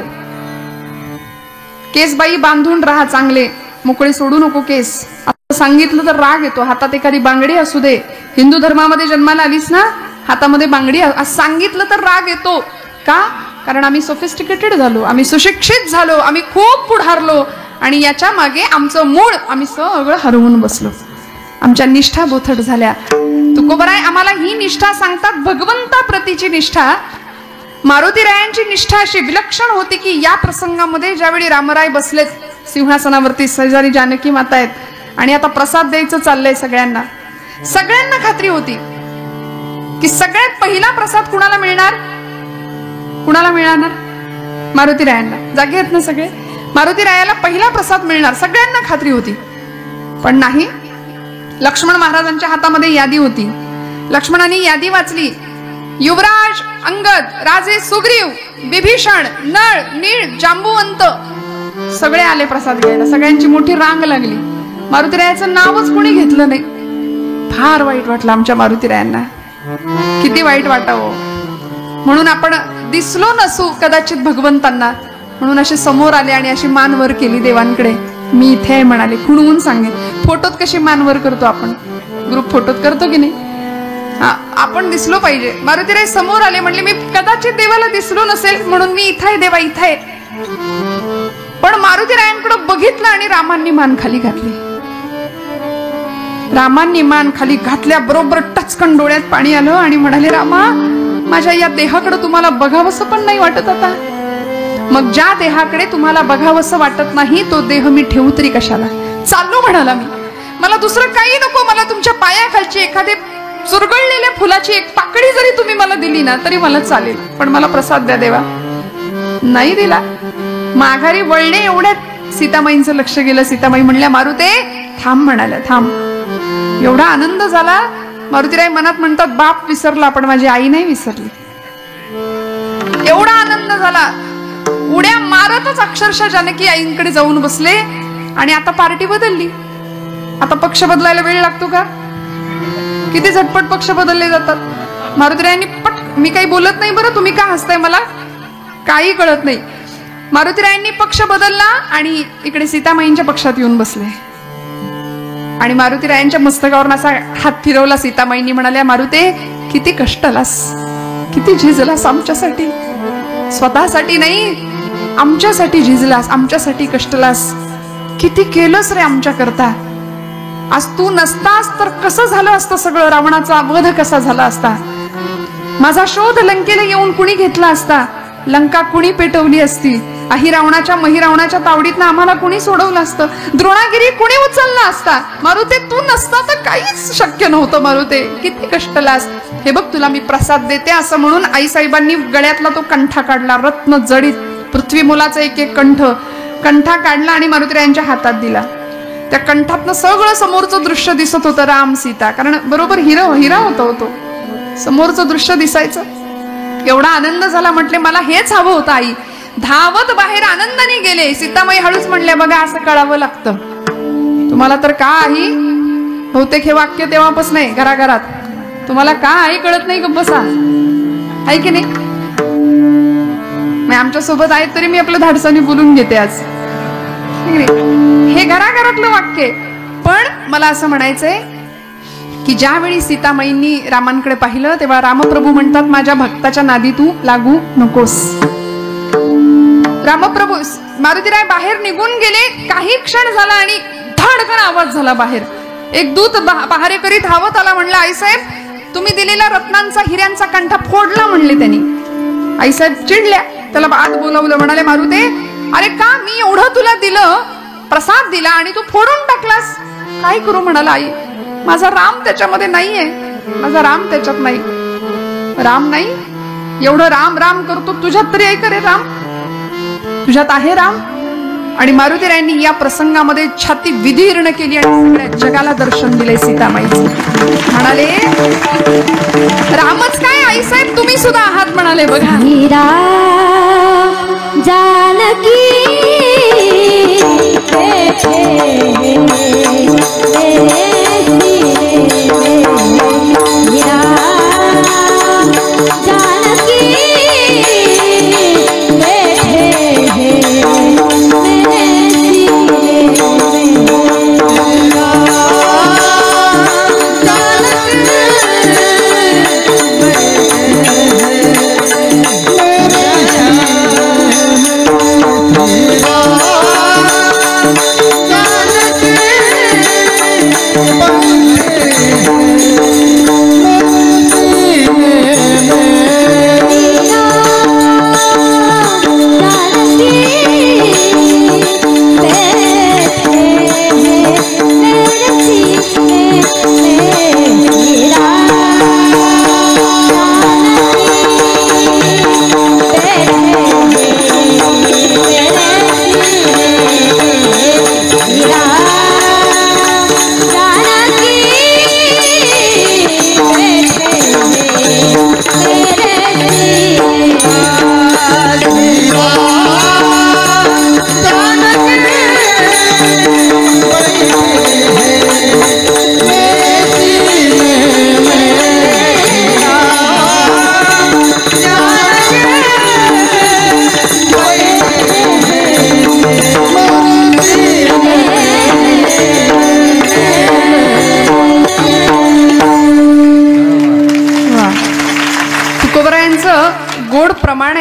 Speaker 1: केस बाई बांधून राहा चांगले, मोकळे सोडू नको केस असं सांगितलं तर राग येतो. हातात एखादी बांगडी असू दे, हिंदू धर्मामध्ये जन्माला आलीस ना, हातामध्ये बांगडी असं सांगितलं तर राग येतो. का? कारण आम्ही सोफिस्टिकेटेड झालो, आम्ही सुशिक्षित झालो, आम्ही खूप पुढारलो. आणि याच्या मागे आमचं मूळ आम्ही सगळं हरवून बसलो. आमच्या निष्ठा बोथट झाल्या. तुकोबाराय आम्हाला ही निष्ठा सांगतात, भगवंताप्रतीची निष्ठा. मारुतीरायांची निष्ठा अशी विलक्षण होती की या प्रसंगामध्ये ज्यावेळी रामराय बसलेत सिंहासनावरती, शेजारी जानकी माता आहेत आणि आता प्रसाद द्यायचं चाललंय सगळ्यांना. सगळ्यांना खात्री होती की सगळ्यात पहिला प्रसाद कुणाला मिळणार? कुणाला मिळणार? मारुतीरायांना. जागे आहेत ना सगळे? मारुतीरायाला पहिला प्रसाद मिळणार, सगळ्यांना खात्री होती. पण नाही. लक्ष्मण महाराजांच्या हातामध्ये यादी होती. लक्ष्मणाने यादी वाचली. युवराज अंगद, राजे सुग्रीव, विभीषण, नळ, नीळ, जांबुवंत सगळे आले प्रसाद घ्यायला, सगळ्यांची मोठी रांग लागली. मारुतीरायाचं नावच कोणी घेतलं नाही. फार वाईट वाटलं आमच्या मारुतीरायांना, किती वाईट वाटावं. म्हणून आपण दिसलो नसू कदाचित भगवंतांना, म्हणून असे समोर आले आणि अशी मान वर केली देवांकडे. मी इथे आहे म्हणाले, खुणवून सांगे. फोटोत कशी मान वर करतो आपण, ग्रुप फोटोत करतो की नाही, आपण दिसलो पाहिजे. मारुतीराय समोर आले, म्हणले मी कदाचित देवाला दिसलो नसेल म्हणून मी इथे आहे देवा, इथे आहे. पण मारुतीरायांकडे बघितलं आणि रामांनी मान खाली घातली. रामांनी मान खाली घातल्याबरोबर टचकन डोळ्यात पाणी आलं आणि म्हणाले, रामा माझ्या या देहाकडे तुम्हाला बघावंसं पण नाही वाटत आता. मग ज्या देहाकडे तुम्हाला बघावंसं वाटत नाही तो देह मी ठेवू तरी कशाला. चाललो म्हणाला मी, मला दुसरं काही नको, मला तुमच्या पायाखालची एखादे चुरगळलेल्या फुलाची एक पाकळी जरी तुम्ही मला दिली ना तरी मला चालेल, पण मला प्रसाद द्या देवा. नाही दिला. माघारी वळणे एवढ्यात सीतामाईंचं लक्ष गेलं. सीतामाई म्हणल्या, मारुते थांब म्हणाल्या, थांब. एवढा आनंद झाला. मारुतीराय मनात म्हणतात, बाप विसरला पण माझी आई नाही विसरली. एवढा आनंद झाला. उड्या मारतच अक्षरशः जानकी आईंकडे जाऊन बसले. आणि आता पार्टी बदलली. आता पक्ष बदलायला वेळ लागतो का? किती झटपट पक्ष बदलले जातात. मारुतीरायांनी मी काही बोलत नाही बरं, तुम्ही का हसताय, मला काही कळत नाही. मारुतीरायांनी पक्ष बदलला आणि इकडे सीतामाईंच्या पक्षात येऊन बसले. आणि मारुतीरायांच्या मस्तकावरून असा हात फिरवला. सीतामाईंनी म्हणाल्या, मारुते किती कष्टलास, किती झिजलास आमच्यासाठी. स्वतःसाठी नाही, आमच्यासाठी झिजलास, आमच्यासाठी कष्टलास. किती केलंस रे आमच्या करता. आज तू नसतास तर कसं झालं असतं सगळं, रावणाचा वध कसा झाला असता. माझा शोध लंकेला येऊन कुणी घेतला असता, लंका कुणी पेटवली असती. अहिरावणाच्या महिरावणाच्या तावडीतनं आम्हाला कुणी सोडवलं असतं, द्रोणागिरी कुणी उचलला असता. मारुते तू नसता तर काहीच शक्य नव्हतं. मारुते किती कष्टलास. हे बघ तुला मी प्रसाद देते असं म्हणून आईसाहेबांनी गळ्यातला तो कंठा काढला, रत्न जडित पृथ्वी मुलाचा एक एक कंठा काढला आणि मारुतीरायांच्या हातात दिला. त्या कंठातनं सगळं समोरचं दृश्य दिसत होतं, राम सीता. कारण बरोबर हिरा होता होतो, समोरचं दृश्य दिसायचं. एवढा आनंद झाला. म्हटले मला हेच हवं होतं. आई धावत बाहेर आनंदाने गेले. सीतामाई हळूच म्हणल्या, बघा असं कळावं लागतं तुम्हाला तर का आई. बहुतेक हे वाक्य तेव्हापासून नाही घराघरात. तुम्हाला का आई कळत नाही, गप्प बसा. आहे की नाही. आमच्या सोबत आहेत तरी मी आपलं धाडसाने बोलून घेते आज. हे घराघरातलं वाक्य. पण मला असं म्हणायचंय की ज्यावेळी सीतामाईंनी रामांकडे पाहिलं तेव्हा रामप्रभू म्हणतात, माझ्या भक्ताच्या नादी तू लागू नकोस. रामप्रभू मारुतीराय बाहेर निघून गेले. काही क्षण झाला आणि धडकन आवाज झाला बाहेर. एक दूत पहारेकरी धावत आला. म्हणला, आईसाहेब तुम्ही दिलेला रत्नांचा हिऱ्यांचा कंठा फोडला म्हणले त्यांनी. आईसाहेब चिडल्या. त्याला आत बोलावलं. म्हणाले, मारुते अरे का मी एवढं तुला दिलं, प्रसाद दिला आणि तू फोडून टाकलास. काय करू म्हणाला. आई माझा राम त्याच्यामध्ये नाहीये, माझा राम त्याच्यात नाही. राम नाही, एवढं राम राम करतो तुझ्यात तरी ऐक रे राम, तुझ्यात आहे राम. आणि मारुतीरायांनी या प्रसंगामध्ये छाती विदीर्ण केली आणि सगळ्या जगाला दर्शन दिले सीतामाईचं. म्हणाले, रामच काय आईसाहेब तुम्ही सुद्धा आहात म्हणाले. बघा
Speaker 2: मीरा जानकी
Speaker 3: जानकी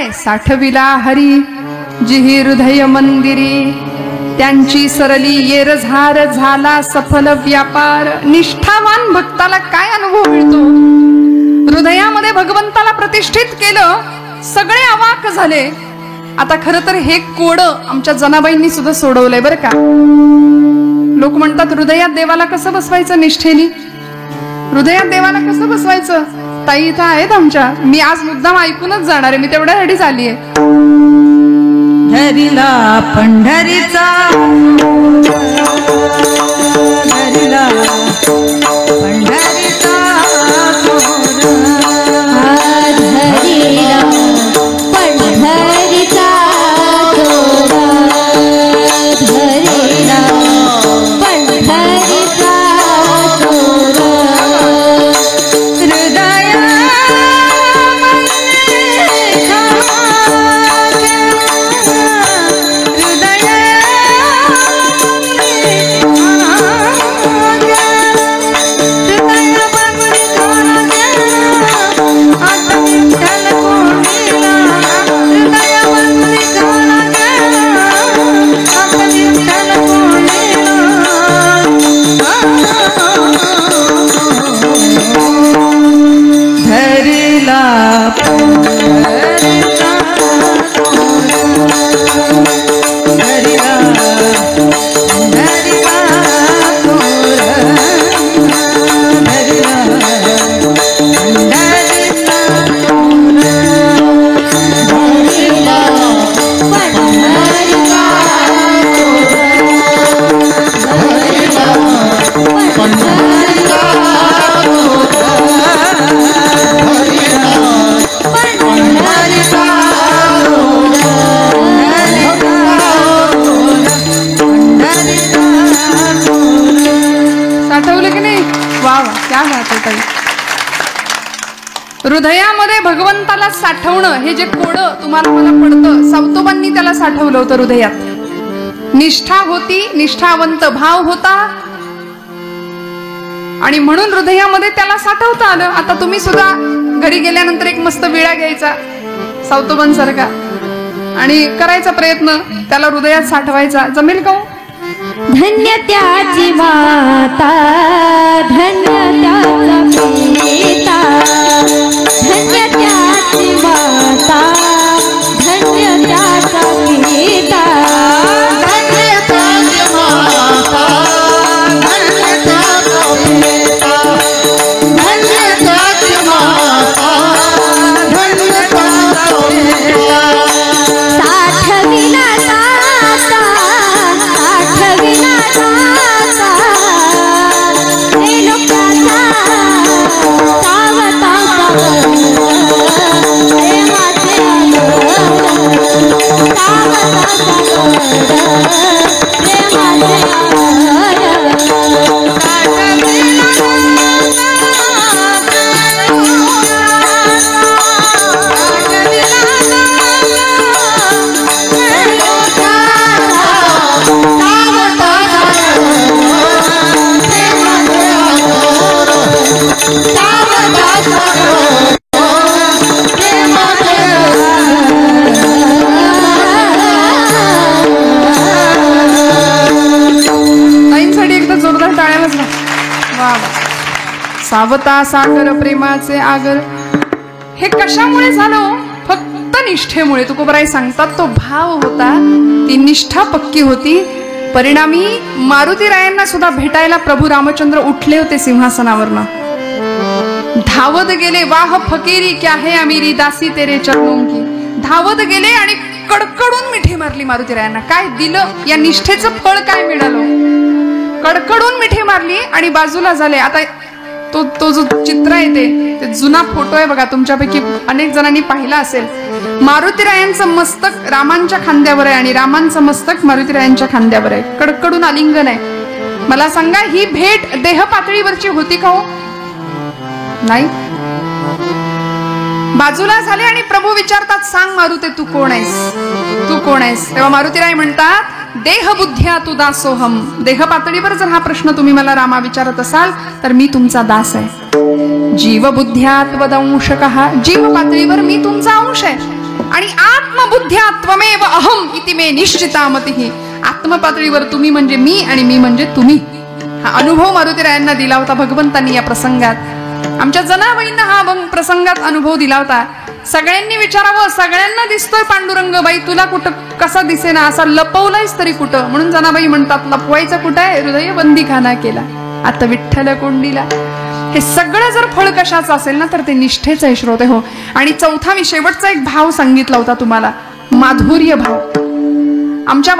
Speaker 1: काय साठविला हरी जिही हृदय मंदिरी, त्यांची सरली येरझार झाला सफल व्यापार. निष्ठावान भक्ताला काय अनुभव मिळतो? हृदयामध्ये भगवंताला प्रतिष्ठित केलं, सगळे अवाक झाले. आता खरं तर हे कोड आमच्या जनाबाईंनी सुद्धा सोडवलंय बरं का. लोक म्हणतात हृदयात देवाला कसं बसवायचं निष्ठेनी, हृदयात देवाला कसं बसवायचं. ताई इथं आहेत आमच्या, मी आज मुद्दाम ऐकूनच जाणार आहे, मी तेवढ्यासाठी आलीये.
Speaker 3: धरिला पंढरीचा धरिला पंढरीचा
Speaker 2: धरिला पंढरीचा दोरा, धरिला पंढरीचा दोरा.
Speaker 1: हृदयामध्ये भगवंताला साठवणं हे जे कोडं तुम्हाला मला पडतं, सावतोबांनी त्याला साठवलं होतं हृदयात. निष्ठा होती, निष्ठावंत भाव होता आणि म्हणून हृदयामध्ये त्याला साठवता आलं. आता तुम्ही सुद्धा घरी गेल्यानंतर एक मस्त विळा घ्यायचा सावतोबांसारखा आणि करायचा प्रयत्न त्याला हृदयात साठवायचा. जमेल का?
Speaker 2: धन्य त्याची माता, धन्य त्याचा पिता, धन्य त्याची माता, धन्य त्याचा पिता,
Speaker 4: धन्य त्याची माता, धन्य त्याचा पिता, धन्य त्याची माता, धन्य त्याचा पिता.
Speaker 2: साठविला दाता, साठविला दाता, हे लोकाचा सावता हे माझे सावता हे माझे
Speaker 1: सावता सागर प्रेमाचे आगर. हे कशामुळे झालं? फक्त निष्ठेमुळे. तुकोबराय सांगतात तो भाव होता, ती निष्ठा पक्की होती. परिणामी मारुतीरायांना सुद्धा भेटायला प्रभू रामचंद्र उठले होते सिंहासनावरनं, धावत गेले. वाह फकीरी क्या है अमीरी दासी तेरे चरणों की. धावत गेले आणि कडकडून मिठी मारली मारुतीरायांना. काय दिलं? या निष्ठेचं फळ काय मिळालं? कडकडून मिठी मारली आणि बाजूला झाले. आता तो जो चित्र आहे ते जुना फोटो आहे बघा, तुमच्यापैकी अनेक जणांनी पाहिला असेल. मारुतीरायांचं मस्तक रामांच्या खांद्यावर आहे आणि रामांचं मस्तक मारुतीरायांच्या खांद्यावर आहे. कडकडून आलिंगन आहे. मला सांगा, ही भेट देह पातळीवरची होती का हो? नाही. बाजूला झाले आणि प्रभू विचारतात, सांग मारुते तू कोण आहेस, तू कोण आहेस? तेव्हा मारुतीराय म्हणतात, देह बुद्ध्या तू दासोहम. देह पातळीवर जर हा प्रश्न तुम्ही मला रामा विचारत असाल तर मी तुमचा दास आहे. जीव बुद्ध्या त्वदंशकः. जीव पातळीवर मी तुमचा अंश आहे. आणि आत्मबुद्ध्या त्वमेव अहम इति मे निश्चितामती. आत्मपातळीवर तुम्ही म्हणजे मी आणि मी म्हणजे तुम्ही. हा अनुभव मारुतीरायांना दिला होता भगवंतांनी या प्रसंगात. आमच्या जनाबाईंना हा प्रसंगात अनुभव दिला होता. सगळ्यांनी विचारावं, सगळ्यांना दिसतोय पांडुरंग, बाई तुला कुठं कसा दिसेना, असा लपवलायस तरी कुठं. म्हणून जनाबाई म्हणतात, लपवायचा कुठं आहे, हृदय बंदीखाना केला आता विठ्ठल कोंडीला. हे सगळं जर फळ कशाचं असेल ना तर ते निष्ठेचं आहे श्रोते हो. आणि चौथा मी शेवटचा एक भाव सांगितला होता तुम्हाला, माधुर्य भाव. आमच्या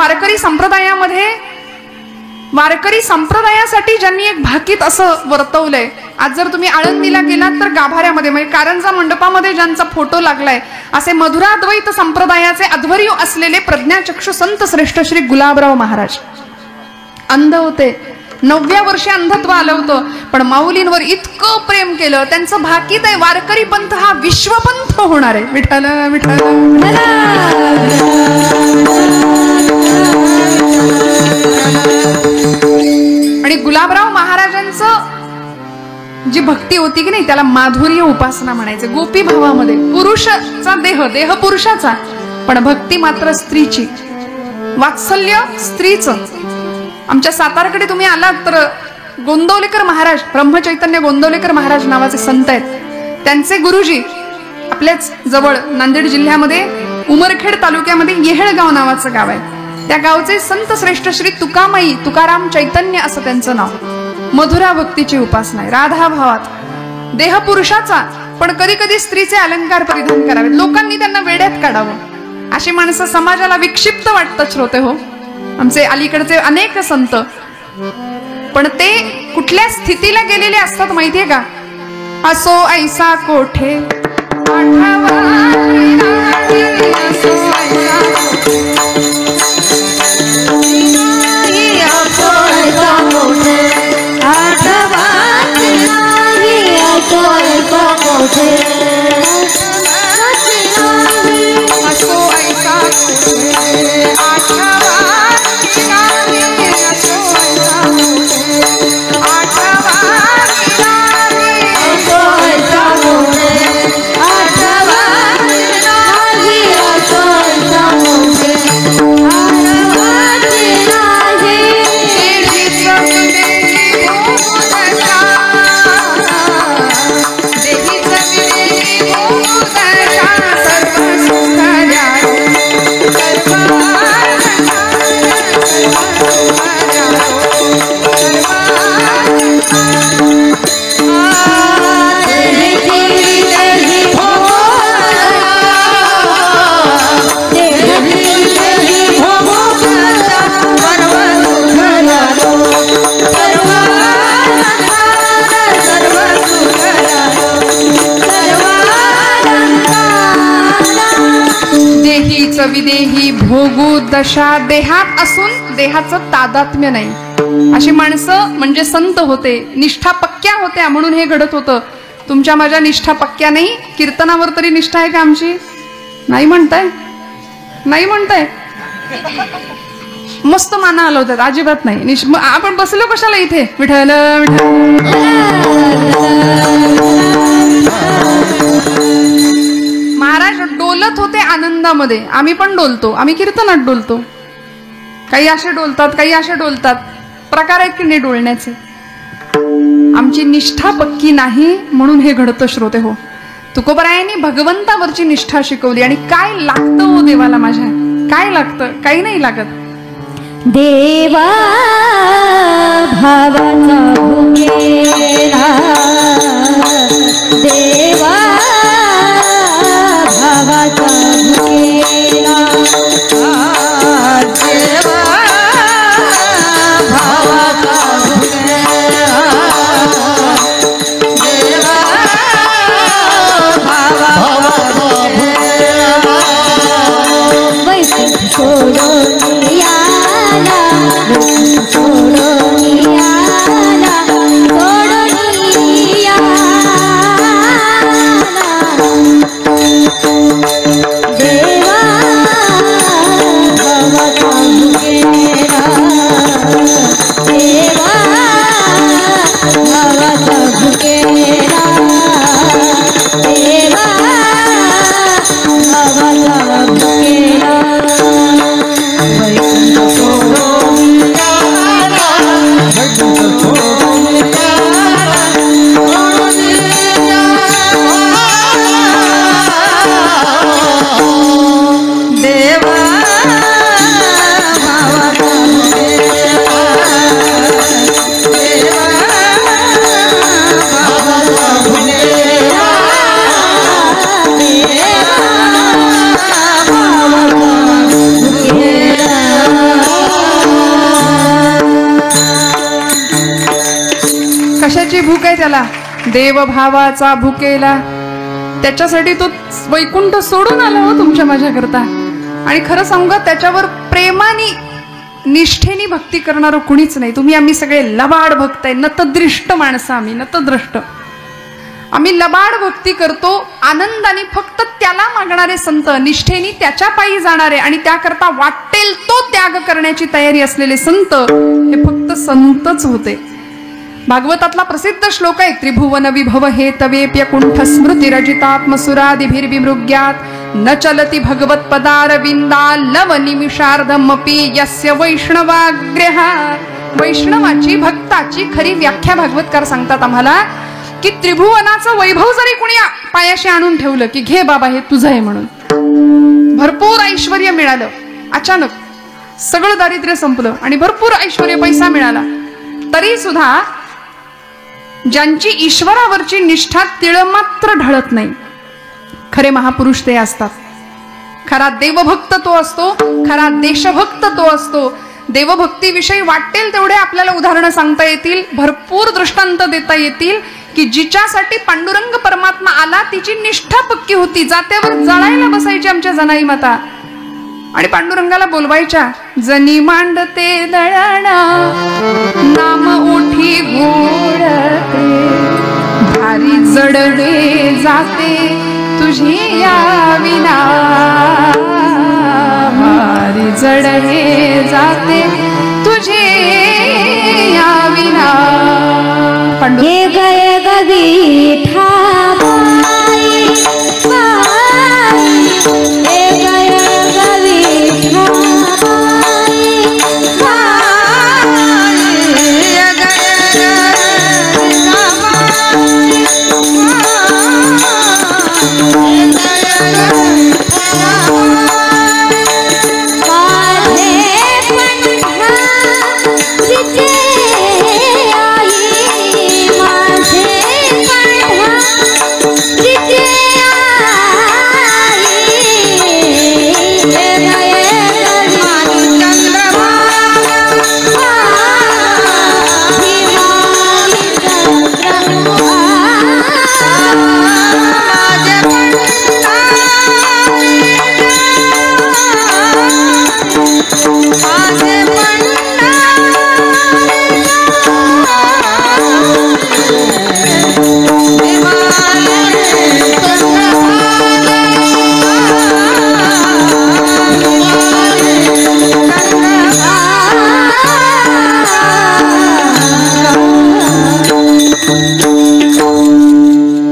Speaker 1: वारकरी संप्रदायासाठी ज्यांनी एक भाकीत असं वर्तवलंय. आज जर तुम्ही आळंदीला गेलात तर गाभाऱ्यामध्ये म्हणजे कारंजा मंडपामध्ये ज्यांचा फोटो लागलाय असे मधुराद्वैत संप्रदायाचे अध्वर्यू असलेले प्रज्ञाचक्षु संत श्रेष्ठ श्री गुलाबराव महाराज अंध होते. 9व्या वर्षी अंधत्व आलं होतं, पण माऊलींवर इतकं प्रेम केलं. त्यांचं भाकीत आहे, वारकरी पंथ हा विश्वपंथ होणार आहे. विठ्ठल विठ्ठल. आणि गुलाबराव महाराजांचं जी भक्ती होती की नाही त्याला माधुर्य उपासना म्हणायचे. गोपी भावामध्ये पुरुषाचा देह पुरुषाचा, पण भक्ती मात्र स्त्रीची, वात्सल्य स्त्रीचं. आमच्या सातारकडे तुम्ही आलात तर गोंदवलेकर महाराज, ब्रह्मचैतन्य गोंदवलेकर महाराज नावाचे संत आहेत. त्यांचे गुरुजी आपल्याच जवळ नांदेड जिल्ह्यामध्ये उमरखेड तालुक्यामध्ये येहळगाव नावाचं गाव आहे. त्या गावचे संत श्रेष्ठ श्री तुकामाई तुकाराम चैतन्य असं त्यांचं नाव. मधुरा भक्तीची उपासना आहे, राधा भावात. देह पुरुषाचा, पण कधी कधी स्त्रीचे अलंकार परिधान करावेत. लोकांनी त्यांना वेड्यात काढावं. अशी माणसं समाजाला विक्षिप्त वाटतात श्रोते हो. आमचे अलीकडचे अनेक संत, पण ते कुठल्या स्थितीला गेलेले असतात माहितीये का? असो ऐसा कोठे विदेही भोगू दशा. देहात असून देहाचं तादात्म्य नाही. अशी माणसं म्हणजे संत होते, निष्ठा पक्क्या होत्या, म्हणून हे घडत होतं. तुमच्या माझ्या निष्ठा पक्क्या नाही. कीर्तनावर तरी निष्ठा आहे का आमची? नाही म्हणताय, नाही म्हणताय. मस्त माना आलं होतं, अजिबात नाही. आपण बसलो कशाला इथे? विठ्ठल महाराज डोलत होते आनंदामध्ये. आम्ही पण डोलतो, आम्ही कीर्तनात डोलतो. काही असे डोलतात, काही असे डोलतात. प्रकार आहेत की नाही डोलण्याचे. आमची निष्ठा पक्की नाही म्हणून हे घडतं श्रोते हो. तुकोबरायांनी भगवंतावरची निष्ठा शिकवली. आणि काय लागतं हो देवाला माझ्या? काय लागतं? काही नाही लागत.
Speaker 2: देवा भावाचा भुकेला, देवा भावाचा भुकेला,
Speaker 3: देवा भावाचा भुकेला, देवा भावाचा भुकेला.
Speaker 2: वैकुंठ सोडून याला, वैकुंठ सोडून याला,
Speaker 1: कशाची भूक आहे त्याला? देवभावाचा भुकेला. त्याच्यासाठी तो वैकुंठ सोडून आला हो तुमच्या माझ्याकरता. आणि खरं सांगू का, त्याच्यावर प्रेमाने निष्ठेने भक्ती करणारं कुणीच नाही. तुम्ही आम्ही सगळे लबाड भक्त आहे, नतदृष्ट माणसं आम्ही, नतद्रष्ट. आम्ही लबाड भक्ती करतो आनंदाने. फक्त त्याला मागणारे संत, निष्ठेने त्याच्या पायी जाणारे आणि त्याकरता वाटेल तो त्याग करण्याची तयारी असलेले संत, हे फक्त संतच होते. भागवतातला प्रसिद्ध श्लोक आहे, त्रिभुवन विभव हे तवेप्य कुंठ स्मृती रजितात्मसुरादिभिर्विमृग्यात न चलती भगवत पदारविंदा लव निमिषार्धमपि यस्य वैष्णवाग्रह. वैष्णवाची भक्ताची खरी व्याख्या भागवतकार सांगतात आम्हाला की त्रिभुवनाचं वैभव जरी कुणी पायाशी आणून ठेवलं की घे बाबा हे तुझं आहे म्हणून, भरपूर ऐश्वर्य मिळालं, अचानक सगळं दारिद्र्य संपलं आणि भरपूर ऐश्वर्य पैसा मिळाला, तरी सुद्धा ज्यांची ईश्वरावरची निष्ठा तिळमात्र ढळत नाही, खरे महापुरुष ते असतात. खरा देवभक्त तो असतो, खरा देशभक्त तो असतो. देवभक्तीविषयी वाटेल तेवढे आपल्याला उदाहरणं सांगता येतील, भरपूर दृष्टांत देता येतील की जिच्यासाठी पांडुरंग परमात्मा आला तिची निष्ठा पक्की होती. जात्यावर जळायला बसायची आमच्या जनाई माता आणि पांडुरंगाला बोलवायच्या, जनी मांडते दळणा नाम ओठी घोडते, भारी जडवे जाते तुझी याविना, भारी जडवे जाते तुझे याविना.
Speaker 2: ये गए गदी ठाबाई बाई, ये गए गदी ठाबाई बाई, ये गए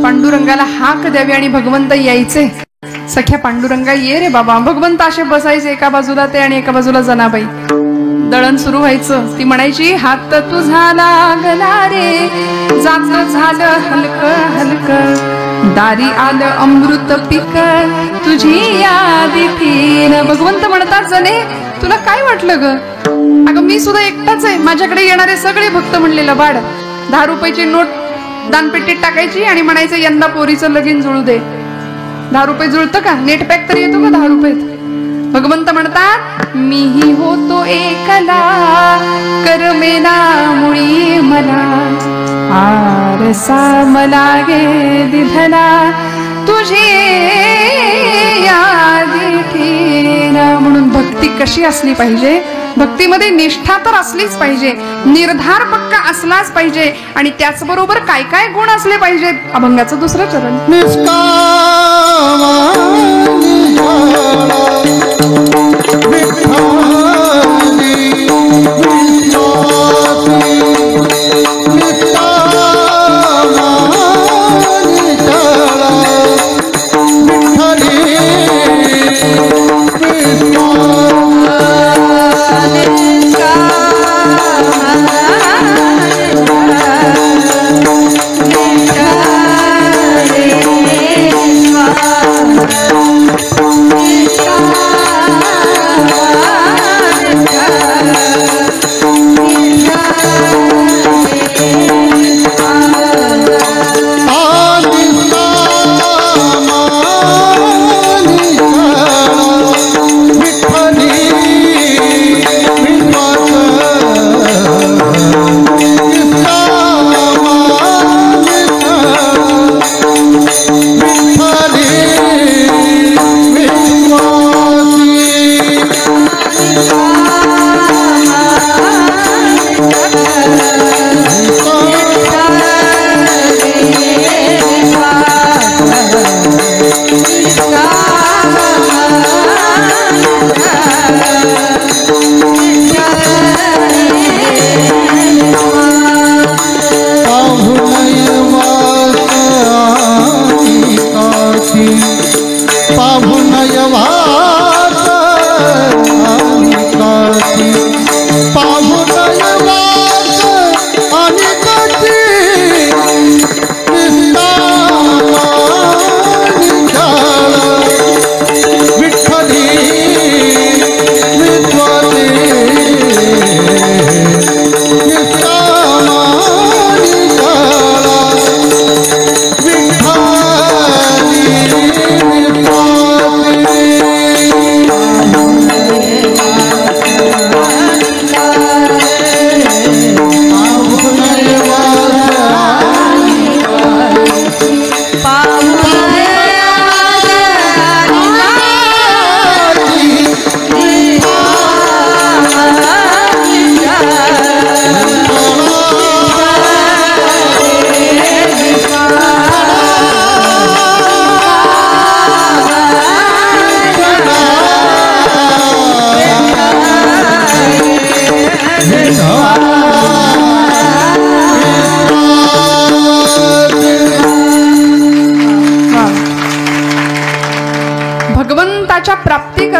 Speaker 1: पांडुरंगाला हाक द्यावी आणि भगवंत यायचे. सख्या पांडुरंगा ये रे बाबा. भगवंत असे बसायचे, एका बाजूला ते आणि एका बाजूला जनाबाई. दळण सुरू व्हायचं, ती म्हणायची, हात तुझा लागला रे, जात झालं हलक हलक, दारी आलं अमृत पिक तुझी यादी ठेन. भगवंत म्हणतात, जने तुला काय वाटलं ग? अगं मी सुद्धा एकटाच आहे, माझ्याकडे येणारे सगळे भक्त म्हणले लबाड. 10 रुपयाची नोट दानपेटीत टाकायची आणि म्हणायचं यंदा पोरीचं लगीन जुळू दे. 10 रुपये जुळतं का? नेट पॅक तरी येतो का 10 रुपयात? भगवंत म्हणतात, मीही होतो एकला, करमेना मुळी मला, आरसा मला गे दिधला तुझे यादी ठेना. म्हणून भक्ती कशी असली पाहिजे? भक्तीमध्ये निष्ठा तर असलीच पाहिजे, निर्धार पक्का असलाच पाहिजे आणि त्याचबरोबर काय काय गुण असले पाहिजेत. अभंगाचं 2रं चरण.
Speaker 2: Ah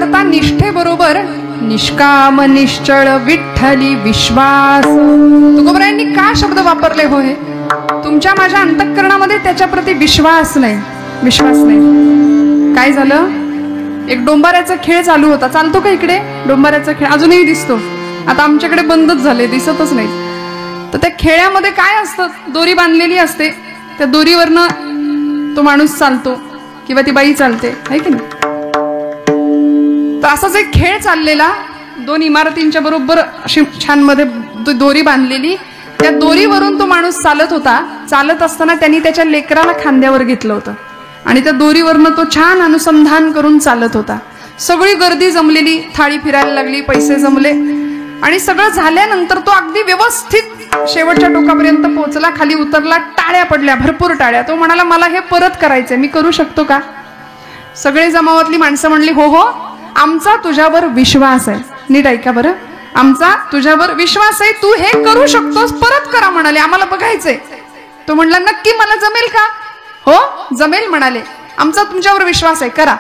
Speaker 1: करता निष्ठेबरोबर निष्काम निश्चळ विठ्ठली विश्वास. तुकोबरायांनी का शब्द वापरले होय? तुमच्या माझ्या अंतःकरणामध्ये त्याच्या प्रती विश्वास नाही. विश्वास नाही. काय झालं? एक डोंबाऱ्याचा खेळ चालू होता. चालतो का इकडे डोंबाऱ्याचा खेळ? अजूनही दिसतो. आता आमच्याकडे बंदच झाले, दिसतच नाही. तर त्या खेळामध्ये काय असतं? दोरी बांधलेली असते. त्या दोरीवरनं तो माणूस चालतो किंवा ती बाई चालते, आहे की नाही? तर असाच एक खेळ चाललेला. दोन इमारतींच्या बरोबर अशी छान मध्ये दोरी बांधलेली. त्या दोरीवरून तो माणूस चालत होता. चालत असताना त्यांनी त्याच्या लेकराला खांद्यावर घेतलं होतं आणि त्या दोरीवरनं तो छान अनुसंधान करून चालत होता. सगळी गर्दी जमलेली, थाळी फिरायला लागली, पैसे जमले आणि सगळं झाल्यानंतर तो अगदी व्यवस्थित शेवटच्या टोकापर्यंत पोहोचला. खाली उतरला, टाळ्या पडल्या, भरपूर टाळ्या. तो म्हणाला, मला हे परत करायचंय, मी करू शकतो का? सगळे जमावातली माणसं म्हणली, हो हो, आमचा तुझ्यावर विश्वास आहे. नीट ऐका बरं, आमचा तुझ्यावर विश्वास आहे, तू हे करू शकतोस, परत करा म्हणाले, आम्हाला बघायचंय. तो म्हणला, नक्की मला जमेल का? हो जमेल म्हणाले, आमचा तुमच्यावर विश्वास आहे, करा.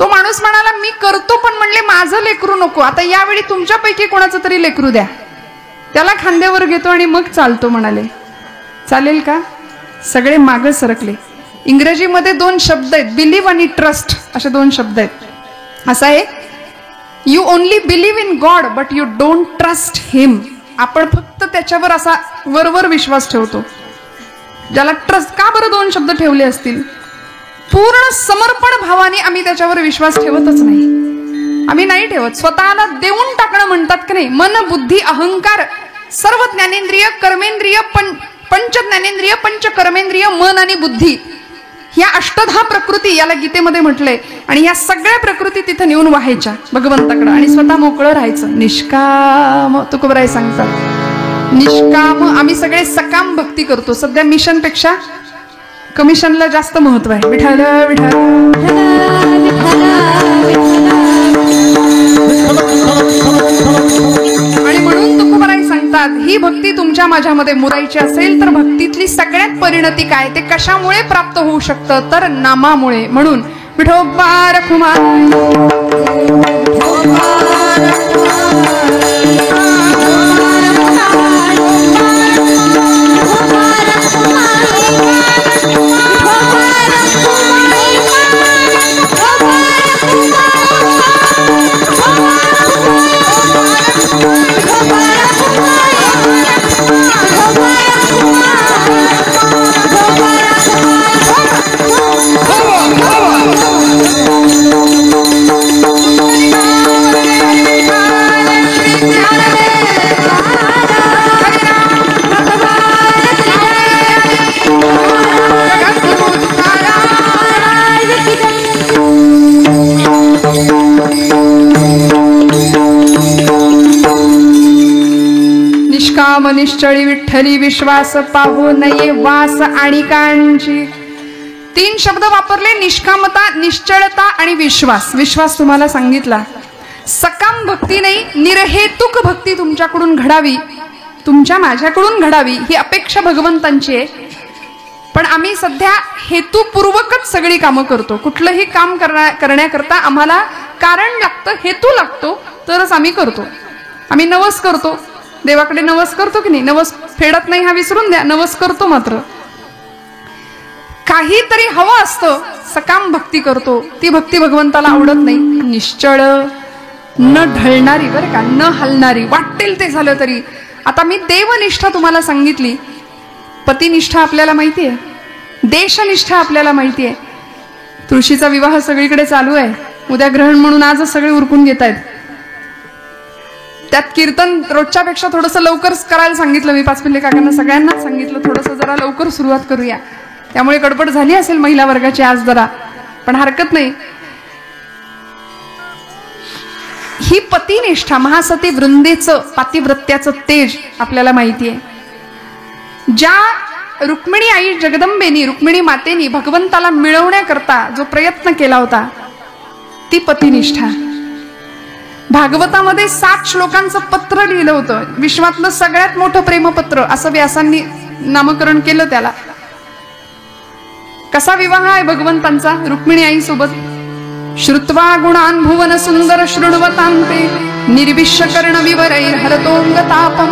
Speaker 1: तो माणूस म्हणाला, मी करतो, पण म्हणले माझं लेकरू नको, आता यावेळी तुमच्यापैकी कोणाचं तरी लेकरू द्या. त्याला खांद्यावर घेतो आणि मग चालतो म्हणाले. चालेल का? सगळे मागे सरकले. इंग्रजीमध्ये दोन शब्द आहेत, बिलीव्ह आणि ट्रस्ट, असे दोन शब्द आहेत. असं आहे, you only believe in God but you don't trust him. आपण फक्त त्याच्यावर असा वरवर विश्वास ठेवतो. ज्याला ट्रस्ट, का बरं दोन शब्द ठेवले असतील? पूर्ण समर्पण भावाने आम्ही त्याच्यावर विश्वास ठेवतच नाही. आम्ही नाही ठेवत. स्वतःला देऊन टाकणं म्हणतात की नाही. मन बुद्धी अहंकार सर्व ज्ञानेंद्रिय कर्मेंद्रिय पंच ज्ञानेंद्रिय पंच कर्मेंद्रिय मन आणि बुद्धी, ह्या अष्टधा प्रकृती याला गीतेमध्ये म्हटलंय. आणि ह्या सगळ्या प्रकृती तिथं नेऊन व्हायच्या भगवंताकडे आणि स्वतः मोकळं राहायचं. निष्काम तुकोबराय सांगतात. निष्काम. आम्ही सगळे सकाम भक्ती करतो. सध्या मिशन पेक्षा कमिशनला जास्त महत्व आहे. विठ्ठल विठ्ठल आणि म्हणून तुकोबराय सांगतात, ही भक्ती तुमच्या माझ्यामध्ये मुरायची असेल तर भक्तीतली सगळ्यात परिणती काय, ते कशामुळे प्राप्त होऊ शकतं? तर नामामुळे. म्हणून विठोबा रखुमाई निश्चळी विठ्ठली विश्वास पाहू नये वास आणि कांची. तीन शब्द वापरले, निष्कामता, निश्चळता आणि विश्वास. विश्वास तुम्हाला सांगितला. सकाम भक्ती नाही, निर्हेतुक भक्ती तुमच्याकडून घडावी, तुमच्या माझ्याकडून घडावी ही अपेक्षा भगवंतांची आहे. पण आम्ही सध्या हेतुपूर्वकच सगळी कामं करतो. कुठलंही काम करण्याकरता आम्हाला कारण लागतं, हेतू लागतो, तरच आम्ही करतो. आम्ही नवस करतो, देवाकडे नवस करतो की नाही? नवस फेडत नाही हा विसरून द्या, नवस करतो. मात्र काहीतरी हवं असतं, सकाम भक्ती करतो. ती भक्ती भगवंताला आवडत नाही. निश्चळ, न ढळणारी, बरं का, न हलणारी, वाटेल ते झालं तरी. आता मी देवनिष्ठा तुम्हाला सांगितली, पतिनिष्ठा आपल्याला माहिती आहे, देशनिष्ठा आपल्याला माहिती आहे. तुळशीचा विवाह सगळीकडे चालू आहे. उद्या ग्रहण म्हणून आजच सगळे उरकून घेत आहेत. त्यात कीर्तन रोजच्या पेक्षा थोडंसं लवकर करायला सांगितलं मी. पाचपिल्ले काकांना सगळ्यांनाच सांगितलं, थोडंसं जरा लवकर सुरुवात करूया. त्यामुळे गडबड झाली असेल महिला वर्गाची आज जरा, पण हरकत नाही. ही पतिनिष्ठा, महासती वृंदेचं पातिव्रत्याचं तेज आपल्याला माहिती आहे. ज्या रुक्मिणी आई जगदंबेनी, रुक्मिणी मातेनी भगवंताला मिळवण्याकरता जो प्रयत्न केला होता, ती पतिनिष्ठा. भागवतामध्ये 7 श्लोकांचं पत्र लिहिलं होतं. विश्वातलं सगळ्यात मोठं प्रेमपत्र असं व्यासांनी नामकरण केलं त्याला. कसा विवाह आहे भगवंतांचा रुक्मिणी आई सोबत? श्रुत्वा गुणान् भुवन सुंदर शृण्वतान्ते निर्विश्य कर्ण विवरैर्हरतोऽङ्गतापं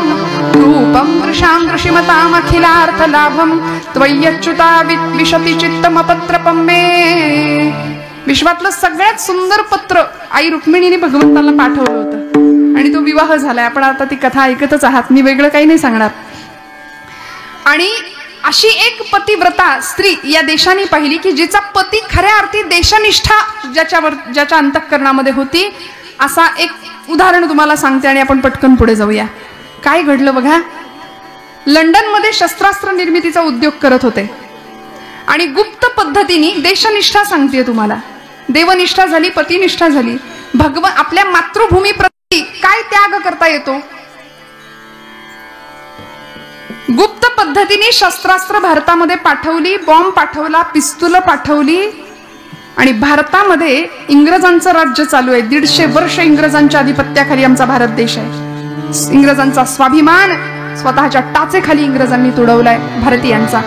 Speaker 1: रूपं वृषां ऋषिमतामखिलार्थ लाभं त्वय्यच्युता विशति चित्तमपत्रपं मे. विश्वातलं सगळ्यात सुंदर पत्र आई रुक्मिणीने भगवंताला पाठवलं होतं आणि तो विवाह झालाय. आपण आता ती कथा ऐकतच आहात, मी वेगळं काही नाही सांगणार. आणि अशी एक पतिव्रता स्त्री या देशाने पाहिली की जिचा पती खऱ्या अर्थी देशनिष्ठा ज्याच्या अंतःकरणामध्ये होती. असा एक उदाहरण तुम्हाला सांगते आणि आपण पटकन पुढे जाऊया. काय घडलं बघा. लंडनमध्ये शस्त्रास्त्र निर्मितीचा उद्योग करत होते आणि गुप्त पद्धतीने देशनिष्ठा सांगते तुम्हाला. देवनिष्ठा झाली, पतिनिष्ठा झाली. आपल्या मातृभूमीप्रती काय त्याग करता येतो. गुप्त पद्धतीने शस्त्रास्त्र भारतामध्ये पाठवली, बॉम्ब पाठवला, पिस्तूल पाठवली आणि भारतामध्ये इंग्रजांचं राज्य चालू आहे. 150 वर्ष इंग्रजांच्या अधिपत्याखाली आमचा भारत देश आहे. इंग्रजांचा स्वाभिमान स्वतःच्या टाचेखाली इंग्रजांनी तुडवलाय भारतीयांचा.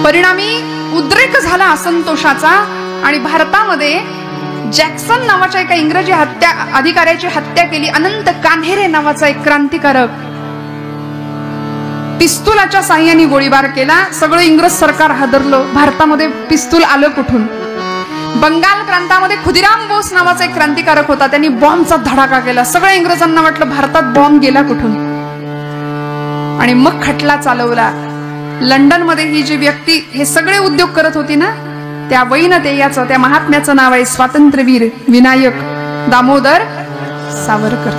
Speaker 1: परिणामी उद्रेक झाला असंतोषाचा आणि भारतामध्ये जॅक्सन नावाच्या एका इंग्रजी अधिकाऱ्याची हत्या केली. अनंत कान्हेरे नावाचा एक क्रांतिकारक पिस्तुलाच्या साह्याने गोळीबार केला. सगळं इंग्रज सरकार हादरलं. भारतामध्ये पिस्तूल आलं कुठून. बंगाल प्रांतामध्ये खुदिराम बोस नावाचा एक क्रांतिकारक होता, त्यांनी बॉम्बचा धडाका केला. सगळ्या इंग्रजांना वाटलं भारतात बॉम्ब गेला कुठून आणि मग खटला चालवला. लंडन मध्ये ही जी व्यक्ती हे सगळे उद्योग करत होती ना, त्या वैनतेयाचं, त्या महात्म्याचं नाव आहे स्वातंत्र्यवीर विनायक दामोदर सावरकर.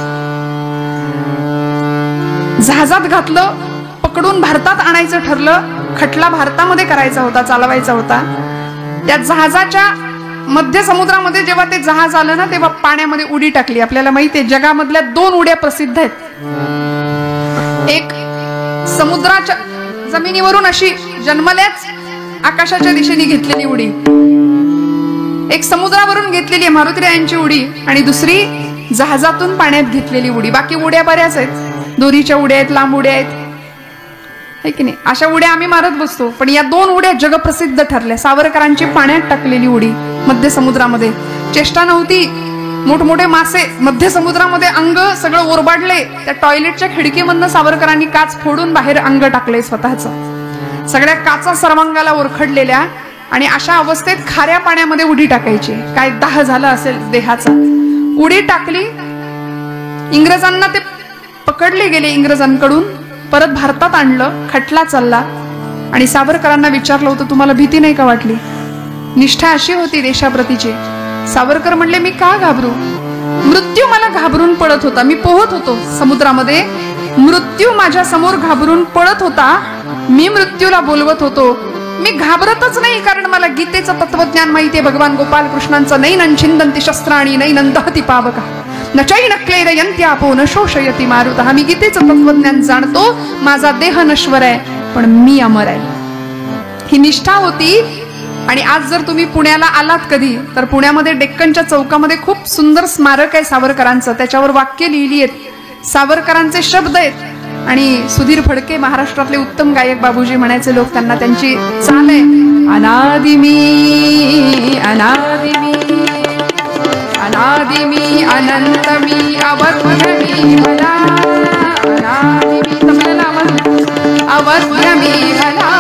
Speaker 1: जहाजात घातलं, पकडून भारतात आणायचं ठरलं. खटला भारतामध्ये करायचा होता, चालवायचा होता. त्या जहाजाच्या मध्य समुद्रामध्ये जेव्हा ते जहाज आलं ना, तेव्हा पाण्यामध्ये उडी टाकली. आपल्याला माहिती आहे जगामधल्या 2 उड्या प्रसिद्ध आहेत. एक समुद्राच्या जमिनीवरून अशी जन्मल्याच आकाशाच्या दिशेने घेतलेली उडी, एक समुद्रावरून घेतलेली मारुतीरायांची उडी आणि दुसरी जहाजातून पाण्यात घेतलेली उडी. बाकी उड्या बऱ्याच आहेत, दोरीच्या उड्या आहेत, लांब उड्या आहेत, है की नाही. अशा उड्या आम्ही मारत बसतो, पण या 2 उड्या जगप्रसिद्ध ठरल्या. सावरकरांची पाण्यात टाकलेली उडी मध्य समुद्रामध्ये, चेष्टा नव्हती. मोठमोठे मासे मध्य समुद्रामध्ये, अंग सगळं ओरबाडले. त्या टॉयलेटच्या खिडकीमधनं सावरकरांनी काच फोडून बाहेर अंग टाकले स्वतःच. सगळ्या काचा सर्वांगाला ओरखडलेल्या आणि अशा अवस्थेत खाऱ्या पाण्यामध्ये उडी टाकायची. काय दाह झाला असेल देहाचा. उडी टाकली. इंग्रजांना ते पकडले गेले. इंग्रजांकडून परत भारतात आणलं. खटला चालला आणि सावरकरांना विचारलं होतं तुम्हाला भीती नाही का वाटली. निष्ठा अशी होती देशाप्रतीची. सावरकर म्हणले मी का घाबरू. मृत्यू मला घाबरून पळत होता. मी पोहत होतो समुद्रामध्ये, मृत्यू माझ्या समोर घाबरून पळत होता. मी मृत्यूला बोलवत होतो. मी घाबरतच नाही, कारण मला गीतेचं तत्वज्ञान माहितीये. भगवान गोपाल कृष्णांचं नैनं छिंदन्ति शस्त्राणि नैनं दहति पावकः न चैन क्लेदयन्त्यापो न शोषयति मारुतः. मी गीतेचं तत्वज्ञान जाणतो. माझा देह नश्वर आहे पण मी अमर आहे. ही निष्ठा होती. आणि आज जर तुम्ही पुण्याला आलात कधी, तर पुण्यामध्ये डेक्कनच्या चौकामध्ये खूप सुंदर स्मारक आहे सावरकरांचं. त्याच्यावर वाक्य लिहिली आहेत, सावरकरांचे शब्द आहेत. आणि सुधीर फडके महाराष्ट्रातले उत्तम गायक बाबूजी म्हणायचे लोक, त्यांना त्यांची चाल आहे. अनादि मी अनादि मी अनादि मी अनंत मी अवध्य मी भला. अनादि मी तुम्हाला आवाज अवध्य मी भला.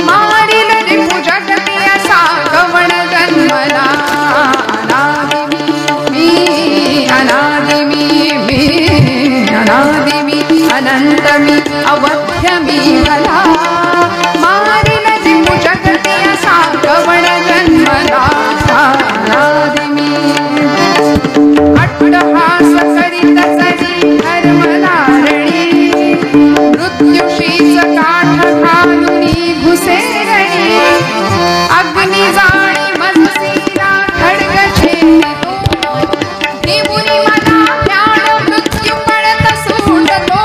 Speaker 1: मारिल रिपु जगती असा गवण जन्मला. अनादि मी अनादि मी अनादि मी अनंत मी अवध्य मी भला. मारिल रिपु जगती असा गवण जन्मला. अनादि मी अट्टहास करीत सरी धर्मधारणी. मृत्युशीच काठ घालुनी घुसेरणी. अग्नी जाणी मजसीला खड्ग छेदितो. निमुनी मला ज्ञान मृत्यू पळत सुटतो.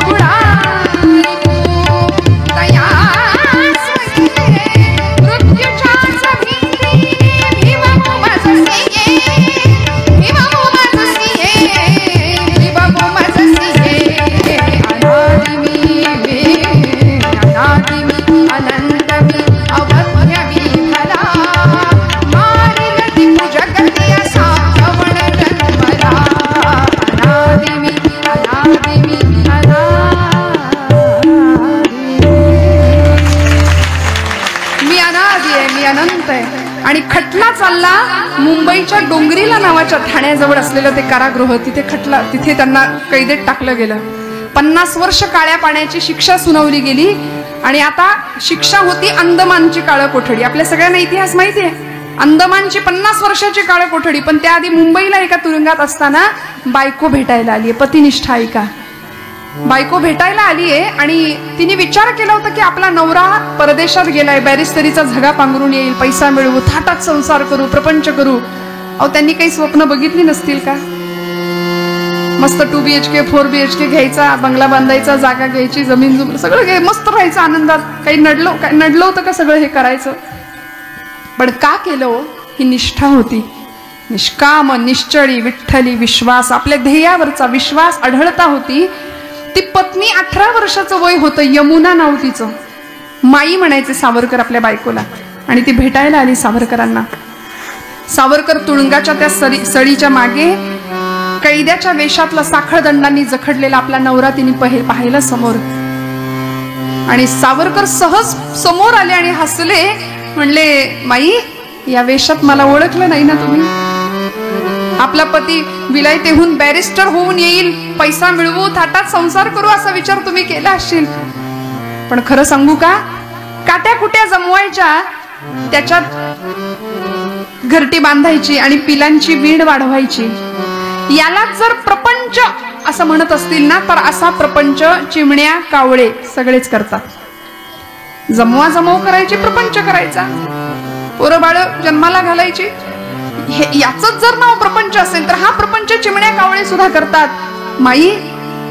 Speaker 1: पुढारी आणि खटला चालला मुंबईच्या डोंगरीला नावाच्या ठाण्याजवळ असलेलं ते कारागृह. तिथे त्यांना कैदेत टाकलं गेलं. 50 वर्ष काळ्या पाण्याची शिक्षा सुनावली गेली. आणि आता शिक्षा होती अंदमानची काळं कोठडी. आपल्या सगळ्यांना इतिहास माहिती आहे. अंदमानची 50 वर्षाची काळं कोठडी. पण त्याआधी मुंबईला एका तुरुंगात असताना बायको भेटायला आली. पतिनिष्ठा ऐका. बायको भेटायला आलीये आणि तिने विचार केला होता की आपला नवरा परदेशात गेलाय, बॅरिस्टरीचा झगा पांघरून येईल, पैसा मिळवू, थाटात संसार करू, प्रपंच करू. अहो त्यांनी काही स्वप्न बघितली नसतील का? मस्त 2 BHK 4 BHK घ्यायचा, बंगला बांधायचा, जागा घ्यायची, जमीन सगळं घ्याय, मस्त राहायचं आनंदात. काही नडलं होतं का सगळं हे करायचं? पण का केलं? ही निष्ठा होती. निष्काम, निश्चळी, विठ्ठली, विश्वास, आपल्या ध्येयावरचा विश्वास, अढळता होती. ती पत्नी 18 वर्षाचं वय होतं. यमुना नाव तिचं. माई म्हणायचे सावरकर आपल्या बायकोला. आणि ती भेटायला आली सावरकरांना. सावरकर तुरुंगाच्या त्या सळीच्या मागे कैद्याच्या वेशातला साखळदंडांनी जखडलेला आपला नवरा तिने पाहिलं समोर. आणि सावरकर सहज समोर आले आणि हसले. म्हणले, माई, या वेशात मला ओळखलं नाही ना तुम्ही? आपला पती विलायतेहून बॅरिस्टर होऊन येईल, पैसा मिळवू, थाटात संसार करू असा विचार तुम्ही केला असशील. पण खरं सांगू का, काट्या कुट्या जमवायच्या, त्याच्यात घरटी बांधायची आणि पिलांची वीण वाढवायची. याला जर प्रपंच असं म्हणत असतील ना, तर असा प्रपंच चिमण्या, कावळे सगळेच करतात. जमवा जमव करायची, प्रपंच करायचा, पोरं बाळ जन्माला घालायची. याच जर नाव प्रपंच असेल तर हा प्रपंच चिमण्या कावळे सुद्धा करतात. माई,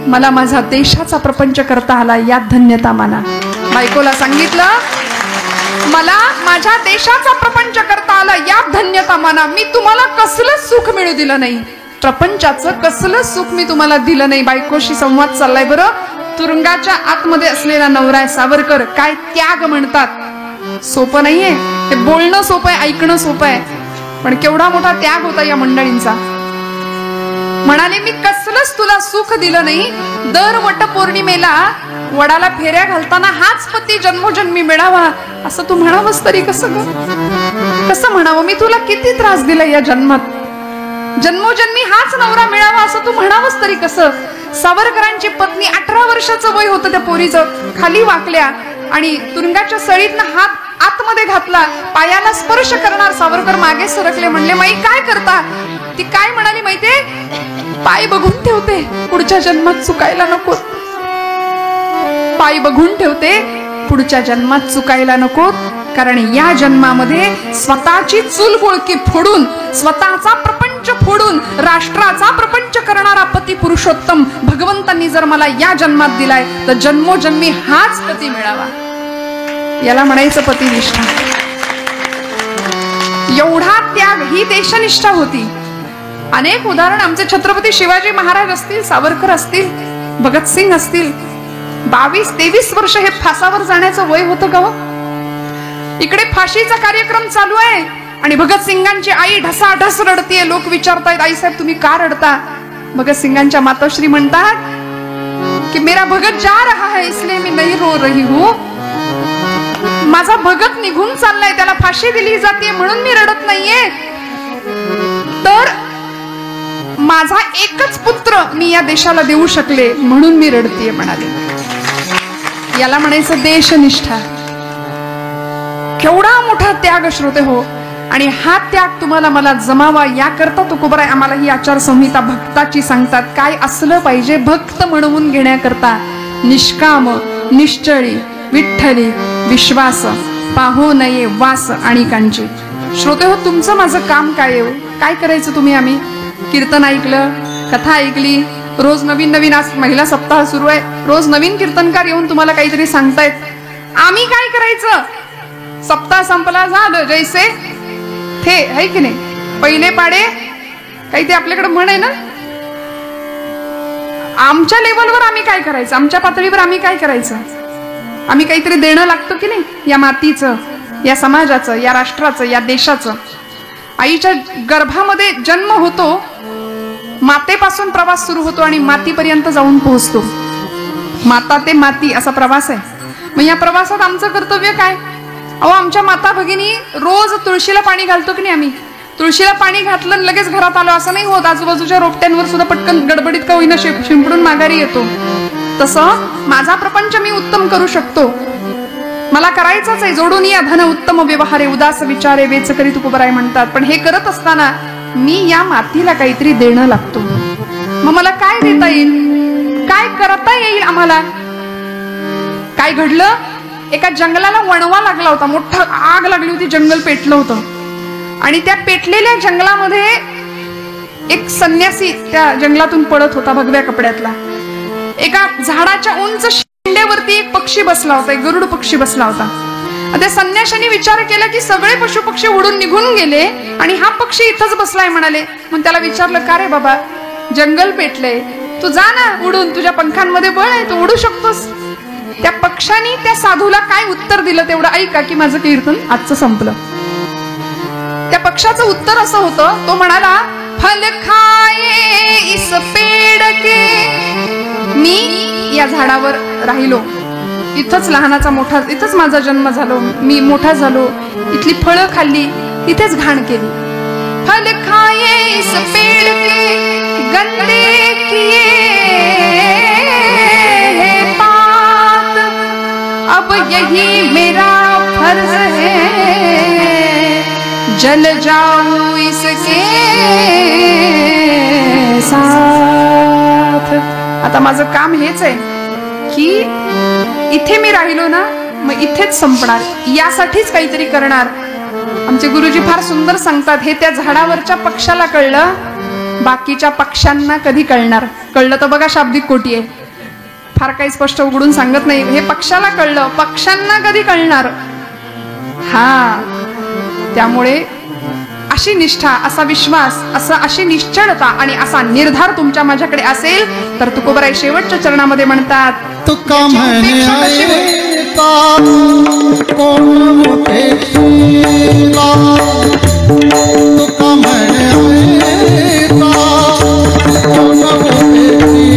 Speaker 1: मला माझा देशाचा प्रपंच करता आला, यात धन्यता माना. बायकोला सांगितलं, मला माझ्या देशाचा प्रपंच करता आला, यात धन्यता माना. मी तुम्हाला कसलं सुख मिळू दिलं नाही, प्रपंचाचं कसलं सुख मी तुम्हाला दिलं नाही. बायकोशी संवाद चाललाय. बरं, तुरुंगाच्या आतमध्ये असलेला नवरा आहे सावरकर. काय त्याग म्हणतात, सोपं नाहीये. ते बोलणं सोपं आहे, ऐकणं सोपं आहे, पण केवढा मोठा त्याग होता या मंडळींचा. म्हणाले, मी कसलंच तुला सुख दिलं नाही. दर वट पौर्णिमेला वडाला फेऱ्या घालताना हाच पती जन्मोजन्मी मिळावा असं तू म्हणावंस तरी कसं म्हणावं? मी तुला किती त्रास दिला या जन्मात, जन्मोजन्मी हाच नवरा मिळावा असं तू म्हणावंस तरी कसं? सावरकरांची पत्नी 18 वर्षाचं वय होतं त्या पोरीचं. खाली वाकल्या आणि तुरुंगाच्या सळीतनं हात आतमध्ये घातला. पायाला स्पर्श करणार सावरकर मागे सरकले. म्हणले, माई काय करता? ती काय म्हणाली माहितीये? पाय बघून ठेवते, पुढच्या जन्मात चुकायला नको. पाय बघून ठेवते, पुढच्या जन्मात चुकायला नको. कारण या जन्मामध्ये स्वतःची चूलबुळकी फोडून, स्वतःचा प्रपंच फोडून राष्ट्राचा प्रपंच करणारा पती पुरुषोत्तम भगवंतांनी जर मला या जन्मात दिलाय, तर जन्मोजन्मी हाच पती मिळावा. याला म्हणायचं पतिनिष्ठा. एवढा त्याग, ही देशनिष्ठा होती. अनेक उदाहरण आमचे छत्रपती शिवाजी महाराज असतील, सावरकर असतील, भगतसिंग असतील. 22-23 वर्ष हे फासावर जाण्याचं वय होतं का हो? इकडे फाशीचा कार्यक्रम चालू आहे आणि भगतसिंगांची आई ढसाढस रडतीये. लोक विचारतायत, आई साहेब तुम्ही का रडता? भगतसिंगांच्या मातोश्री म्हणतात की मेरा भगत जा रहा है इसलिए मैं नहीं रो रही हूं. माझा भगत निघून चाललाय, त्याला फाशी दिली जाते म्हणून मी रडत नाहीये. तर माझा एकच पुत्र मी या देशाला देऊ शकले म्हणून मी रडतीये म्हणाले. याला म्हणायचं देशनिष्ठा. केवढा मोठा त्याग श्रोते हो. आणि हा त्याग तुम्हाला मला जमावा याकरता तुकोबराय आम्हाला ही आचारसंहिता भक्ताची सांगतात. काय असलं पाहिजे भक्त म्हणवून घेण्याकरता? निष्काम, निश्चळी, विठ्ठली, विश्वास, पाहो नये वास आणि कांची. श्रोते हो, तुमचं माझं काम काय आहे? काय करायचं तुम्ही? आम्ही कीर्तन ऐकलं, कथा ऐकली, रोज नवीन नवीन, आज महिला सप्ताह सुरू आहे, रोज नवीन कीर्तनकार येऊन तुम्हाला काहीतरी सांगतायत. आम्ही काय करायचं? सप्ताह संपला, झालं जैसे थे, है की नाही? पहिले पाडे काही ते आपल्याकडे म्हण आहे ना. आमच्या लेवलवर आम्ही काय करायचं? आमच्या पातळीवर आम्ही काय करायचं? आम्ही काहीतरी देणं लागतं की नाही या मातीचं, या समाजाचं, या राष्ट्राचं, या देशाचं. आईच्या गर्भामध्ये जन्म होतो, मातेपासून प्रवास सुरू होतो आणि मातीपर्यंत जाऊन पोहोचतो. माता ते माती असा प्रवास आहे. मग या प्रवासात आमचं कर्तव्य काय? अहो आमच्या माता भगिनी रोज तुळशीला पाणी घालतो की नाही आम्ही, तुळशीला पाणी घातलं आणि लगेच घरात आलो असं नाही होत, आजूबाजूच्या रोपट्यांवर सुद्धा पटकन गडबडीत का होईना शिंपडून माघारी येतो. तसं माझा प्रपंच मी उत्तम करू शकतो, मला करायचंच आहे. जोडून या धन उत्तम व्यवहारे, उदास विचारे वेच करी तुकोबराय म्हणतात. पण हे करत असताना मी या मातीला काहीतरी देणं लागतो. मग मला काय देता येईल, काय करता येईल आम्हाला? काय घडलं, एका जंगलाला वणवा लागला होता, मोठा आग लागली होती, जंगल पेटलं होतं. आणि त्या पेटलेल्या जंगलामध्ये एक संन्यासी त्या जंगलातून पळत होता भगव्या कपड्यातला. एका झाडाच्या उंच शेंड्यावरती एक पक्षी बसला होता, एक गरुड पक्षी बसला होता. त्या संन्याशाने विचार केला की सगळे पशु पक्षी उडून निघून गेले आणि हा पक्षी इथंच बसलाय म्हणाले. मग त्याला विचारलं, का रे बाबा, जंगल पेटलंय, तू जा ना उडून, तुझ्या पंखांमध्ये बळ आहे, तू उडू शकतोस. त्या पक्षाने त्या साधूला काय उत्तर दिलं तेवढं ऐका की माझं कीर्तन आजचं संपलं. त्या पक्षाचं उत्तर असं होतं, तो म्हणाला, फल खाये इस पेड़ के, मी या झाडावर राहिलो, इथंच लहानाचा मोठा, इथंच माझा जन्म झालो, मी मोठा झालो, इथली फळं खाल्ली, इथेच घाण केली. फल खाये इस पेड़ के गंदे किए पात, अब यही मेरा फर्ज है, जल जाऊं इसके साथ. आता माझं काम हेच आहे की इथे मी राहिलो ना, मग इथेच संपणार, यासाठीच काहीतरी करणार. आमचे गुरुजी फार सुंदर सांगतात, हे त्या झाडावरच्या पक्षाला कळलं, बाकीच्या पक्ष्यांना कधी कळणार? कळलं तर बघा शाब्दिक कोटी आहे, फार काही स्पष्ट उघडून सांगत नाही. हे पक्षाला कळलं, पक्ष्यांना कधी कळणार? हा, त्यामुळे अशी निष्ठा, असा विश्वास, अशी निश्चळता आणि असा निर्धार तुमच्या माझ्याकडे असेल तर तुकोबराय शेवटच्या चरणामध्ये म्हणतात,
Speaker 4: तुका म्हणे ऐका कोण उठेला, तुका म्हणे ऐका कोण उठेला.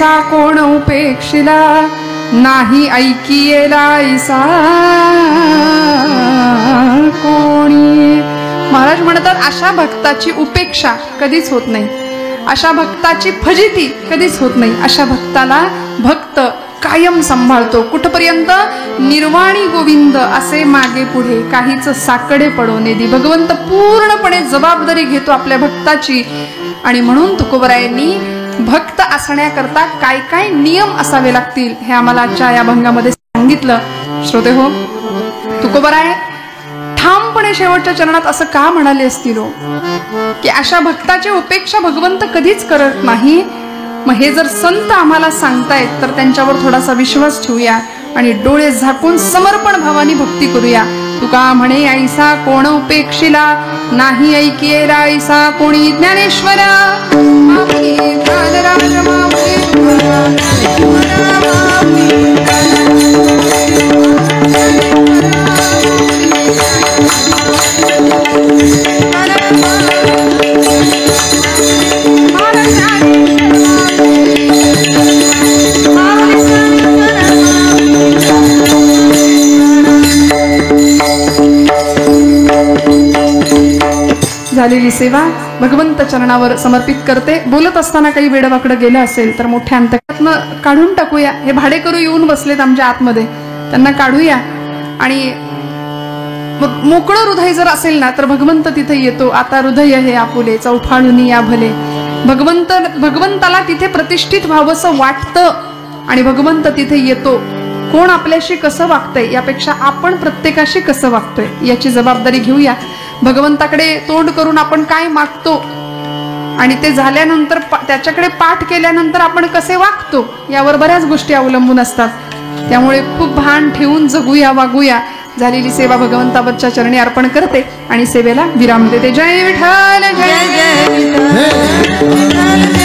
Speaker 1: ऐसा कोण उपेक्षिला नाही ऐकियेला ऐसा कोणी. महाराज म्हणतात अशा भक्ताची उपेक्षा कधीच होत नाही, अशा भक्ताची फजिती कधीच होत नाही. अशा भक्ताला भक्त कायम सांभाळतो. कुठपर्यंत? निर्वाणी गोविंद असे मागे पुढे काहीच साकडे पडवणे दी. भगवंत पूर्णपणे जबाबदारी घेतो आपल्या भक्ताची. आणि म्हणून तुकोबरायांनी भक्त असण्याकरता काय काय नियम असावे लागतील हे आम्हाला आजच्या या भंगामध्ये सांगितलं. श्रोते हो, तुकोबराय ठामपणे शेवटच्या चरणात असं का म्हणाले असतील हो, की अशा भक्ताची उपेक्षा भगवंत कधीच करत नाही. मग हे जर संत आम्हाला सांगतायत तर त्यांच्यावर थोडासा विश्वास ठेवूया आणि डोळे झाकून समर्पण भावाने भक्ती करूया. तुका म्हणे ऐसा कोण उपेक्षिला नाही ऐकियेला ऐसा कोणी. ज्ञानेश्वरा माऊली प्राणराज माऊली झालेली सेवा भगवंत चरणावर समर्पित करते. बोलत असताना काही वेडवाकडं गेलं असेल तर मोठ्या अंतकातनं काढून टाकूया. हे भाडेकरू येऊन बसलेत आमच्या आतमध्ये, त्यांना काढूया. आणि मोकळं हृदय जर असेल ना तर भगवंत तिथे येतो. आता हृदय हे आपुले चौफाळून या भले. भगवंताला तिथे प्रतिष्ठित व्हावंसं वाटतं आणि भगवंत तिथे येतो. कोण आपल्याशी कसं वागतंय यापेक्षा आपण प्रत्येकाशी कसं वागतोय याची जबाबदारी घेऊया. भगवंताकडे तोंड करून आपण काय मागतो आणि ते झाल्यानंतर त्याच्याकडे पाठ केल्यानंतर आपण कसे वागतो यावर बऱ्याच गोष्टी अवलंबून असतात. त्यामुळे खूप भान ठेवून जगूया, वागूया. झालेली सेवा भगवंतावरच्या चरणी अर्पण करते आणि सेवेला विराम देते. जय विठ्ठल, जय जय विठ्ठल.